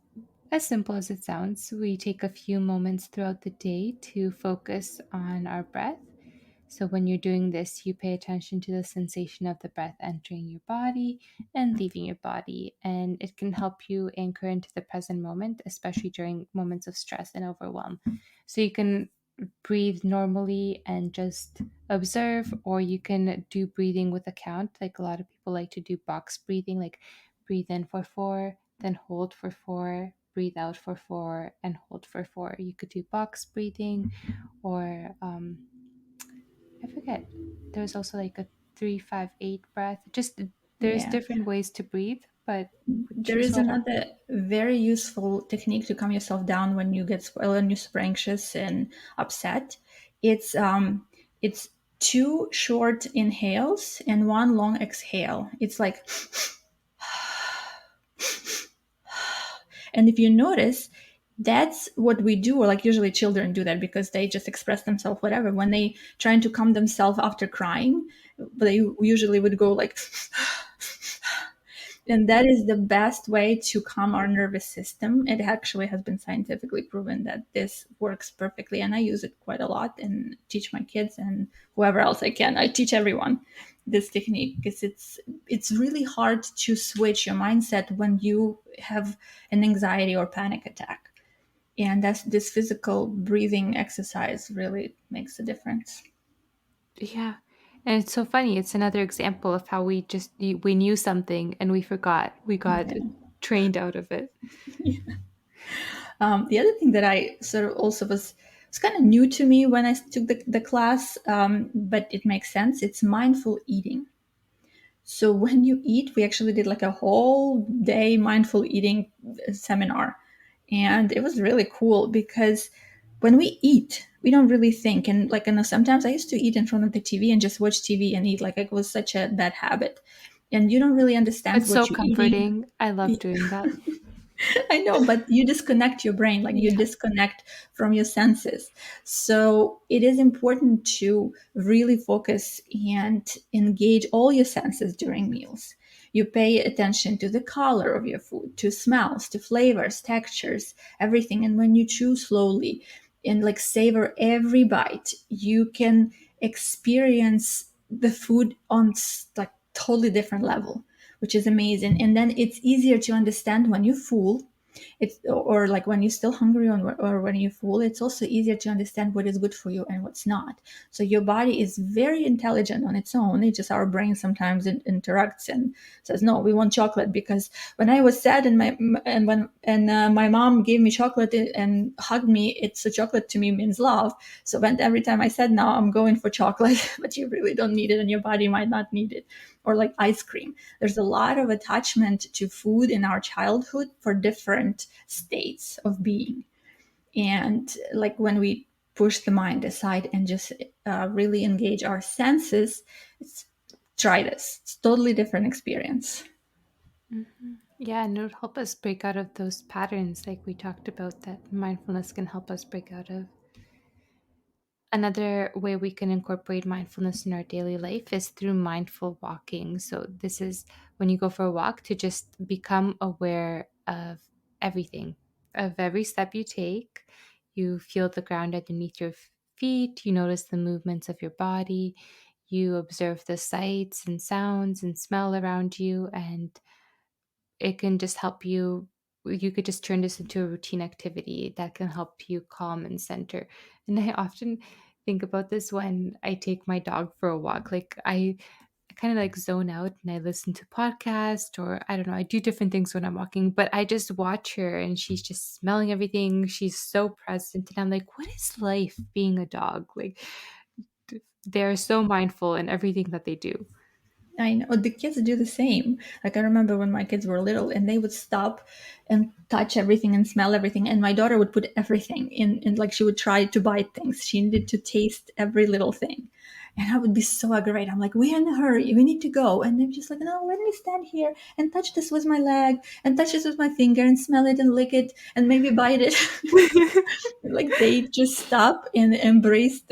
as simple as it sounds. We take a few moments throughout the day to focus on our breath. So, when you're doing this, you pay attention to the sensation of the breath entering your body and leaving your body. And it can help you anchor into the present moment, especially during moments of stress and overwhelm. So, you can breathe normally and just observe, or you can do breathing with a count. Like a lot of people like to do box breathing, like breathe in for 4, then hold for 4, breathe out for 4, and hold for 4. You could do box breathing, or I forget. There's also like a 3-5-8 breath. Just there's Yeah. different ways to breathe, but There choose is whatever. another very useful technique to calm yourself down when you get when you're super anxious and upset. It's two short inhales and one long exhale. It's like, and if you notice, that's what we do, or like usually children do that because they just express themselves whatever when they trying to calm themselves after crying. But they usually would go like, and that is the best way to calm our nervous system. It actually has been scientifically proven that this works perfectly, and I use it quite a lot and teach my kids and whoever else I can. I teach everyone this technique because it's really hard to switch your mindset when you have an anxiety or panic attack, and that's this physical breathing exercise really makes a difference. Yeah. And it's so funny. It's another example of how we knew something and we forgot. We got Yeah. trained out of it. The other thing that I sort of also was kind of new to me when I took the class, but it makes sense. It's mindful eating. So when you eat, we actually did like a whole day mindful eating seminar. And it was really cool because when we eat, we don't really think. And like, I know sometimes I used to eat in front of the TV and just watch TV and eat. Like it was such a bad habit. And you don't really understand It's so what you're eating. comforting. I love doing that. I know, but you disconnect your brain, like you Yeah. disconnect from your senses. So it is important to really focus and engage all your senses during meals. You pay attention to the color of your food, to smells, to flavors, textures, everything. And when you chew slowly and like savor every bite, you can experience the food on like totally different level, which is amazing. And then it's easier to understand when you're full. It's or like when you're still hungry or when you're full. It's also easier to understand what is good for you and what's not. So your body is very intelligent on its own. It's just our brain sometimes interacts and says, no, we want chocolate. Because when I was sad and my mom gave me chocolate and hugged me, it's a chocolate to me means love. So when every time I said no, I'm going for chocolate, but you really don't need it and your body might not need it. Or like ice cream, there's a lot of attachment to food in our childhood for different states of being. And like when we push the mind aside and just really engage our senses, it's, try this. It's totally different experience. Yeah, and it would help us break out of those patterns like we talked about that mindfulness can help us break out of. Another way we can incorporate mindfulness in our daily life is through mindful walking. So, this is when you go for a walk to just become aware of everything, of every step you take. You feel the ground underneath your feet, you notice the movements of your body, you observe the sights and sounds and smell around you, and it can just help you. You could just turn this into a routine activity that can help you calm and center. And I often think about this when I take my dog for a walk. Like I kind of like zone out and I listen to podcasts, or I don't know, I do different things when I'm walking, but I just watch her and she's just smelling everything. She's so present. And I'm like, what is life being a dog? Like they're so mindful in everything that they do. I know the kids do the same. Like I remember when my kids were little and they would stop and touch everything and smell everything. And my daughter would put everything in and like she would try to bite things. She needed to taste every little thing. And I would be so aggravated. I'm like, we're in a hurry. We need to go. And they're just like, no, let me stand here and touch this with my leg and touch this with my finger and smell it and lick it and maybe bite it. Like they just stop and embrace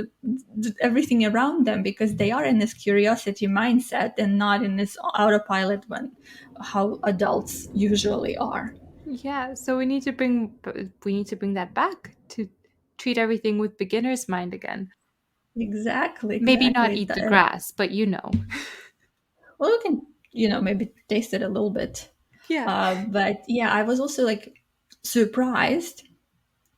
everything around them because they are in this curiosity mindset and not in this autopilot when how adults usually are. Yeah, so we need to bring that back to treat everything with beginner's mind again. Exactly, Maybe not exactly. eat the grass, but you know. Well, you can, maybe taste it a little bit. Yeah. But yeah, I was also like surprised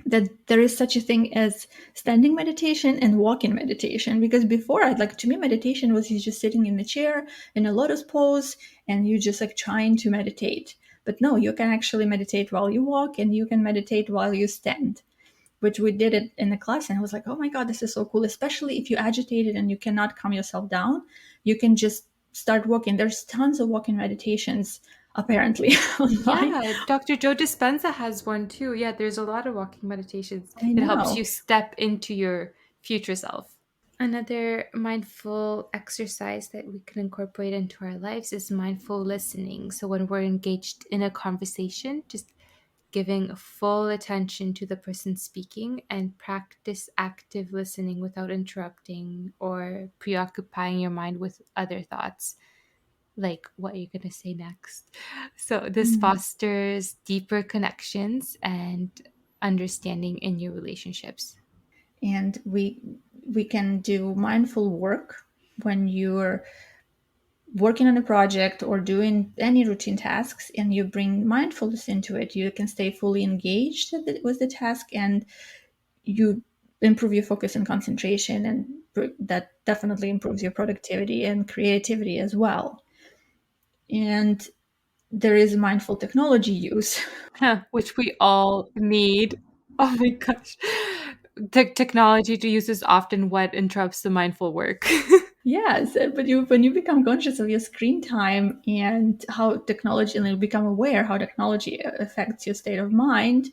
that there is such a thing as standing meditation and walking meditation, because before I'd like, to me meditation was you just sitting in the chair in a lotus pose and you just like trying to meditate. But no, you can actually meditate while you walk and you can meditate while you stand, which we did it in the class. And I was like, oh my god, this is so cool. Especially if you're agitated and you cannot calm yourself down, you can just start walking. There's tons of walking meditations apparently online. Yeah, Dr. Joe Dispenza has one too. Yeah, there's a lot of walking meditations. I It helps know. you step into your future self. Another mindful exercise that we can incorporate into our lives is mindful listening. So when we're engaged in a conversation, just giving full attention to the person speaking and practice active listening without interrupting or preoccupying your mind with other thoughts, like what you're going to say next. So this Mm. fosters deeper connections and understanding in your relationships. And we can do mindful work when you're working on a project or doing any routine tasks and you bring mindfulness into it. You can stay fully engaged with the task and you improve your focus and concentration, and that definitely improves your productivity and creativity as well. And there is mindful technology use. Which we all need. Oh my gosh. Technology to use is often what interrupts the mindful work. Yes, but when you become conscious of your screen time and how technology, and you become aware how technology affects your state of mind,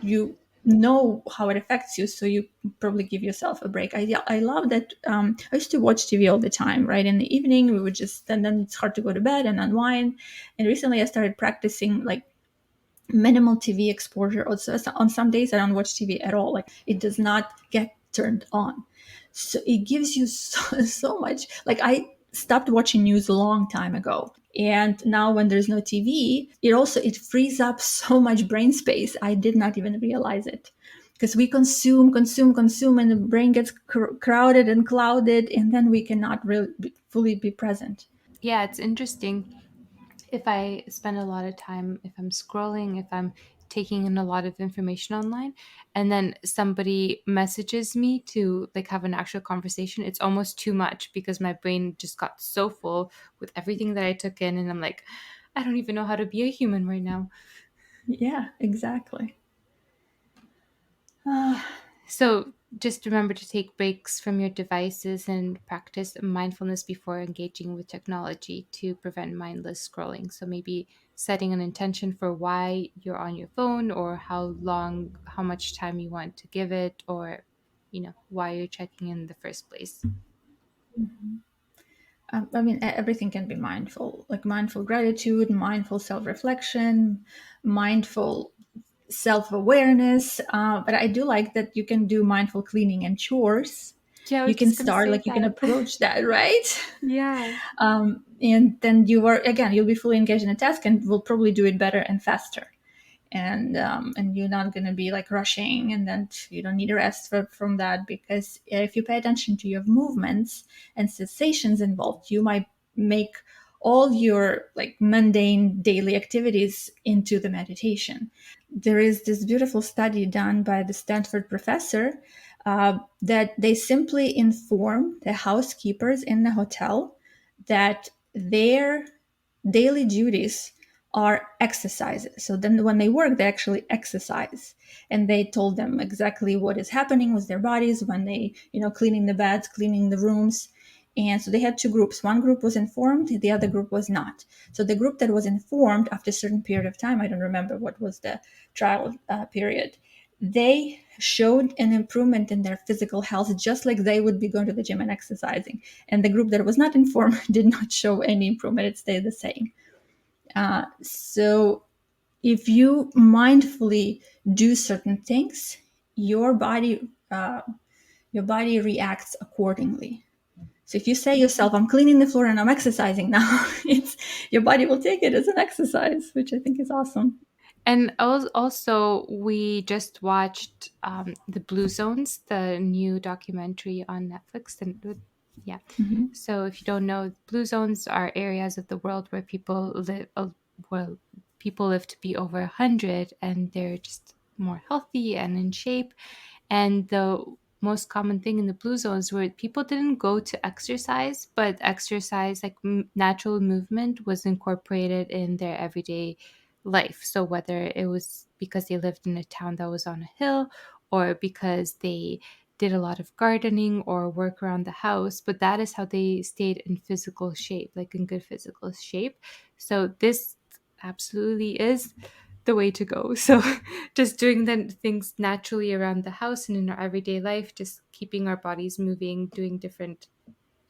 you know how it affects you, so you probably give yourself a break. I love that. I used to watch TV all the time, right? In the evening, we would just, and then it's hard to go to bed and unwind. And recently, I started practicing like minimal TV exposure. Also, on some days, I don't watch TV at all. Like it does not get turned on. So it gives you so much. Like I stopped watching news a long time ago. And now when there's no TV, it frees up so much brain space. I did not even realize it. Because we consume, and the brain gets crowded and clouded, and then we cannot really fully be present. Yeah, it's interesting. If I spend a lot of time, if I'm scrolling, if I'm taking in a lot of information online, and then somebody messages me to like have an actual conversation, it's almost too much because my brain just got so full with everything that I took in, and I'm like, I don't even know how to be a human right now. Yeah, exactly. Uh, So just remember to take breaks from your devices and practice mindfulness before engaging with technology to prevent mindless scrolling. So maybe setting an intention for why you're on your phone, or how long, how much time you want to give it, or why you're checking in the first place. I mean, everything can be mindful, like mindful gratitude, mindful self reflection, mindful self awareness. But I do like that you can do mindful cleaning and chores. Yeah, I You was can just gonna start, say like, you can that. approach that, right? Yeah. And then you'll be fully engaged in a task and will probably do it better and faster. And you're not going to be like rushing, and then you don't need a rest from that, because if you pay attention to your movements and sensations involved, you might make all your like mundane daily activities into the meditation. There is this beautiful study done by the Stanford professor, that they simply inform the housekeepers in the hotel that their daily duties are exercises. So then when they work, they actually exercise. And they told them exactly what is happening with their bodies when they, cleaning the beds, cleaning the rooms. And so they had two groups. One group was informed, the other group was not. So the group that was informed, after a certain period of time, I don't remember what was the trial period, they showed an improvement in their physical health, just like they would be going to the gym and exercising. And the group that was not informed did not show any improvement; it stayed the same. So if you mindfully do certain things, your body your body reacts accordingly. So if you say yourself, "I'm cleaning the floor and I'm exercising now," it's your body will take it as an exercise, which I think is awesome. And also, we just watched the Blue Zones, the new documentary on Netflix. And yeah, Mhm. so if you don't know, blue zones are areas of the world where people live to be over 100, and they're just more healthy and in shape. And the most common thing in the blue zones where people didn't go to exercise, but exercise, like natural movement, was incorporated in their everyday life. So whether it was because they lived in a town that was on a hill, or because they did a lot of gardening or work around the house, but that is how they stayed in physical shape, like in good physical shape. So this absolutely is the way to go. So just doing the things naturally around the house and in our everyday life, just keeping our bodies moving, doing different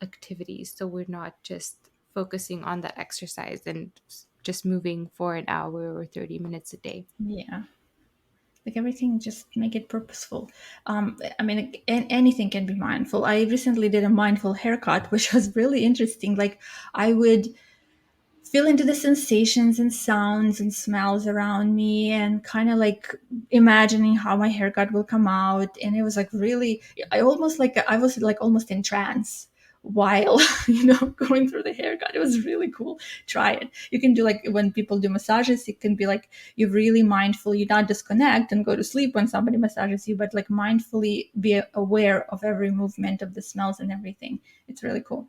activities. So we're not just focusing on that exercise and just moving for an hour or 30 minutes a day. Yeah. Like everything, just make it purposeful. I mean, like, anything can be mindful. I recently did a mindful haircut, which was really interesting. Like I would feel into the sensations and sounds and smells around me, and kind of like imagining how my haircut will come out. And it was like really, I was like almost in trance while going through the haircut. It was really cool. Try it. You can do like when people do massages, it can be like you're really mindful. You not disconnect and go to sleep when somebody massages you, but like mindfully be aware of every movement of the smells and everything. It's really cool.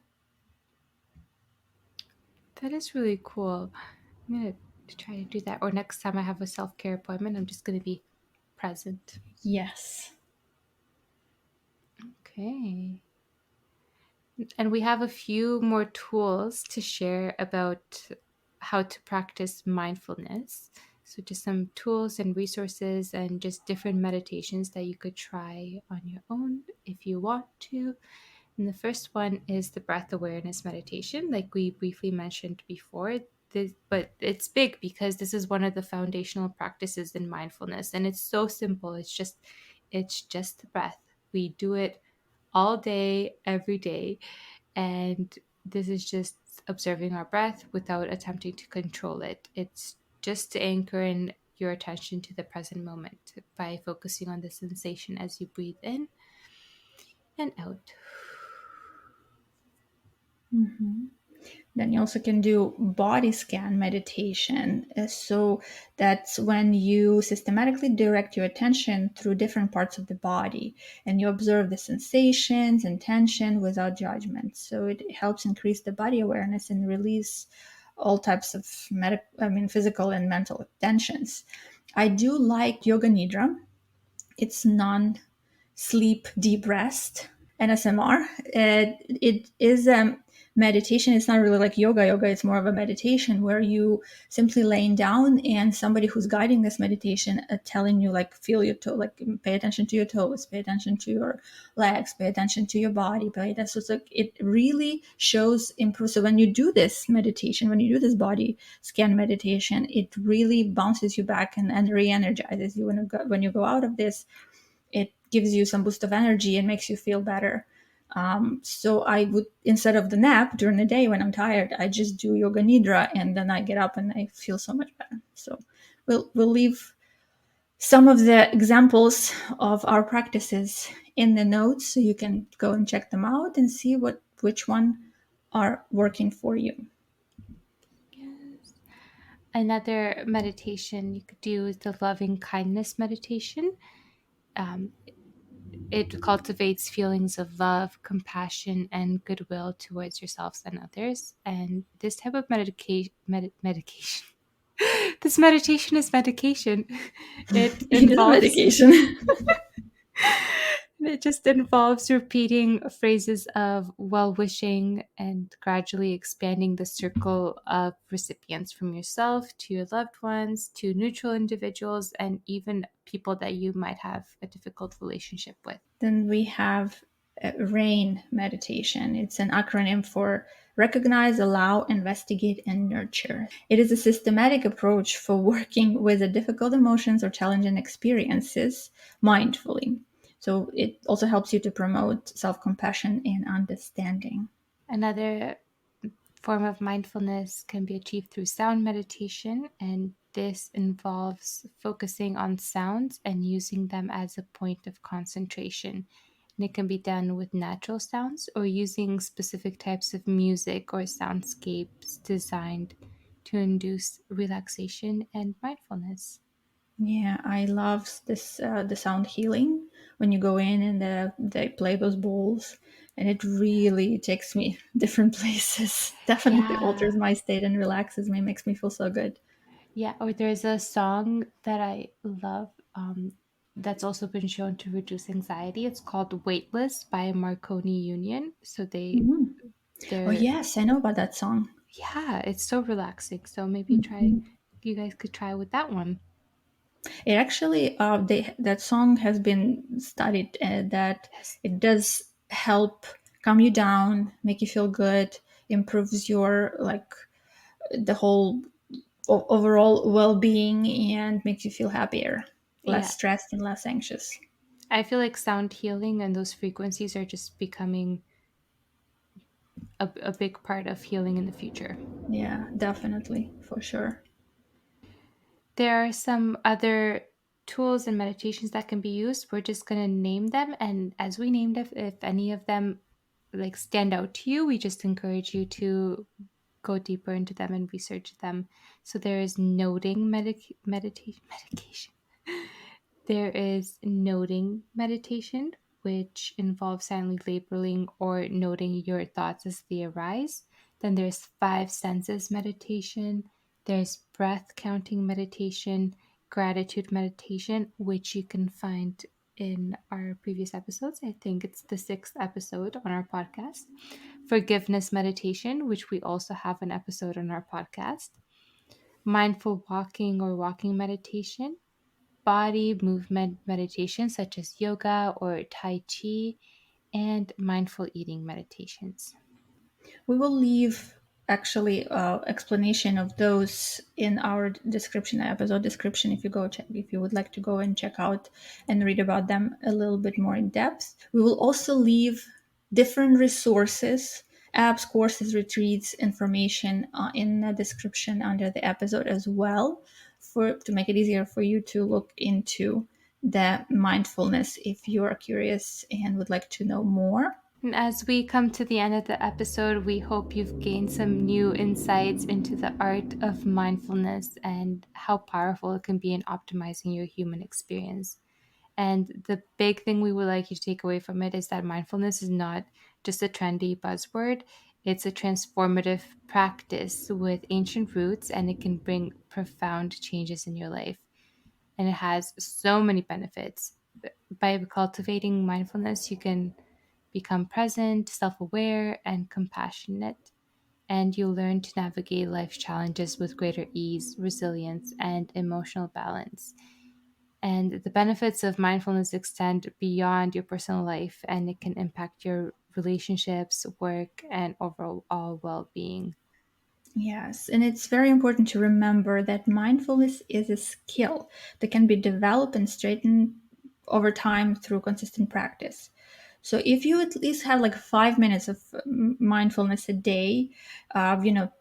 That is really cool. I'm going to try to do that. Or next time I have a self care appointment, I'm just going to be present. Yes. Okay. And we have a few more tools to share about how to practice mindfulness. So, just some tools and resources, and just different meditations that you could try on your own if you want to. And the first one is the breath awareness meditation, like we briefly mentioned before. But it's big because this is one of the foundational practices in mindfulness, and it's so simple. It's just the breath. We do it all day, every day, and this is just observing our breath without attempting to control it. It's just to anchor in your attention to the present moment by focusing on the sensation as you breathe in and out. Mhm. Then you also can do body scan meditation. So that's when you systematically direct your attention through different parts of the body and you observe the sensations and tension without judgment. So it helps increase the body awareness and release all types of physical and mental tensions. I do like yoga nidra. It's non sleep deep rest NSMR. It is meditation. It's not really like yoga. It's more of a meditation where you simply laying down and somebody who's guiding this meditation telling you like feel your toe, like pay attention to your toes, pay attention to your legs, pay attention to your body. So it's like it really shows improve. So when you do this meditation, when you do this body scan meditation, it really bounces you back and re-energizes you when you go out of this. It gives you some boost of energy and makes you feel better. So I would, instead of the nap during the day when I'm tired, I just do yoga nidra and then I get up and I feel so much better. So we'll leave some of the examples of our practices in the notes so you can go and check them out and see which one are working for you. Yes. Another meditation you could do is the loving kindness meditation. Um, it cultivates feelings of love, compassion, and goodwill towards yourselves and others. And this type of medication, this meditation is medication. It It is involves medication. It just involves repeating phrases of well wishing and gradually expanding the circle of recipients from yourself to your loved ones to neutral individuals and even people that you might have a difficult relationship with. Then we have RAIN meditation. It's an acronym for Recognize, Allow, Investigate, and Nurture. It is a systematic approach for working with the difficult emotions or challenging experiences mindfully. So it also helps you to promote self compassion and understanding. Another form of mindfulness can be achieved through sound meditation, and this involves focusing on sounds and using them as a point of concentration. And it can be done with natural sounds or using specific types of music or soundscapes designed to induce relaxation and mindfulness. Yeah, I love this the sound healing when you go in and they play those bowls, and it really takes me different places. Definitely Yeah. alters my state and relaxes me, makes me feel so good. Yeah, or there's a song that I love that's also been shown to reduce anxiety. It's called Weightless by Marconi Union. So Mhm. Oh they're yes, I know about that song. yeah, it's so relaxing. So maybe try Mhm. you guys could try with that one. It actually that song has been studied that Yes. it does help calm you down, make you feel good, improves your like the whole overall well-being and makes you feel happier, less Yeah. stressed and less anxious. I feel like sound healing and those frequencies are just becoming a big part of healing in the future. Yeah, definitely, for sure. There are some other tools and meditations that can be used. We're just going to name them. And as we name them, if any of them like stand out to you, we just encourage you to go deeper into them and research them. So there is noting medication. There is noting meditation, which involves silently labeling or noting your thoughts as they arise. Then there's five senses meditation. There's breath counting meditation, gratitude meditation, which you can find in our previous episodes. I think it's the sixth episode on our podcast. Forgiveness meditation, which we also have an episode on our podcast. Mindful walking or walking meditation, body movement meditation such as yoga or Tai Chi, and mindful eating meditations. We will leave actually explanation of those in our description, episode description, if you go check, if you would like to go and check out and read about them a little bit more in depth. We will also leave different resources, apps, courses, retreats, information in the description under the episode as well, for to make it easier for you to look into the mindfulness if you are curious and would like to know more. And as we come to the end of the episode, we hope you've gained some new insights into the art of mindfulness and how powerful it can be in optimizing your human experience. And the big thing we would like you to take away from it is that mindfulness is not just a trendy buzzword, it's a transformative practice with ancient roots, and it can bring profound changes in your life. And it has so many benefits. By cultivating mindfulness, you can become present, self aware, and compassionate. And you'll learn to navigate life's challenges with greater ease, resilience, and emotional balance. And the benefits of mindfulness extend beyond your personal life, and it can impact your relationships, work, and overall well being. Yes, and it's very important to remember that mindfulness is a skill that can be developed and strengthened over time through consistent practice. So if you at least have like 5 minutes of mindfulness a day,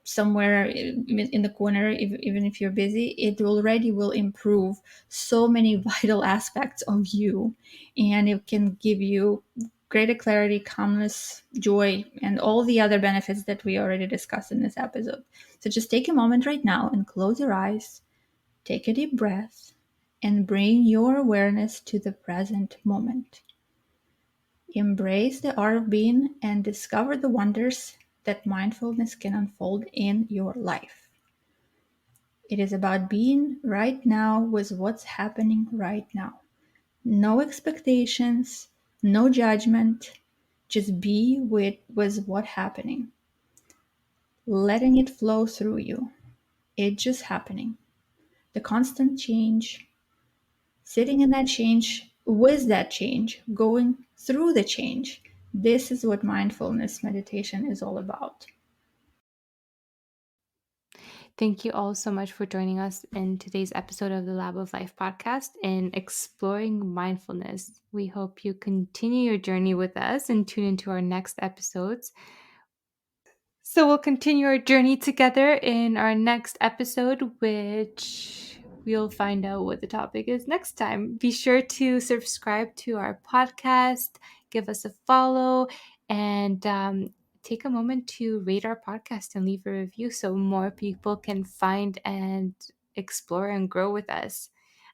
somewhere in the corner, even if you're busy, it already will improve so many vital aspects of you, and it can give you greater clarity, calmness, joy, and all the other benefits that we already discussed in this episode. So just take a moment right now and close your eyes, take a deep breath, and bring your awareness to the present moment. Embrace the art of being and discover the wonders that mindfulness can unfold in your life. It is about being right now with what's happening right now. No expectations, no judgment, just be with what's happening. Letting it flow through you. It's just happening. The constant change, sitting in that change, with that change, going through the change. This is what mindfulness meditation is all about. Thank you all so much for joining us in today's episode of the Lab of Life podcast in exploring mindfulness. We hope you continue your journey with us and tune into our next episodes. So we'll continue our journey together in our next episode, which we'll find out what the topic is next time. Be sure to subscribe to our podcast, give us a follow, and take a moment to rate our podcast and leave a review so more people can find and explore and grow with us.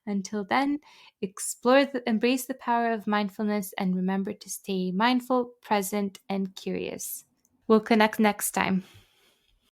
Until then, embrace the power of mindfulness, and remember to stay mindful, present, and curious. We'll connect next time.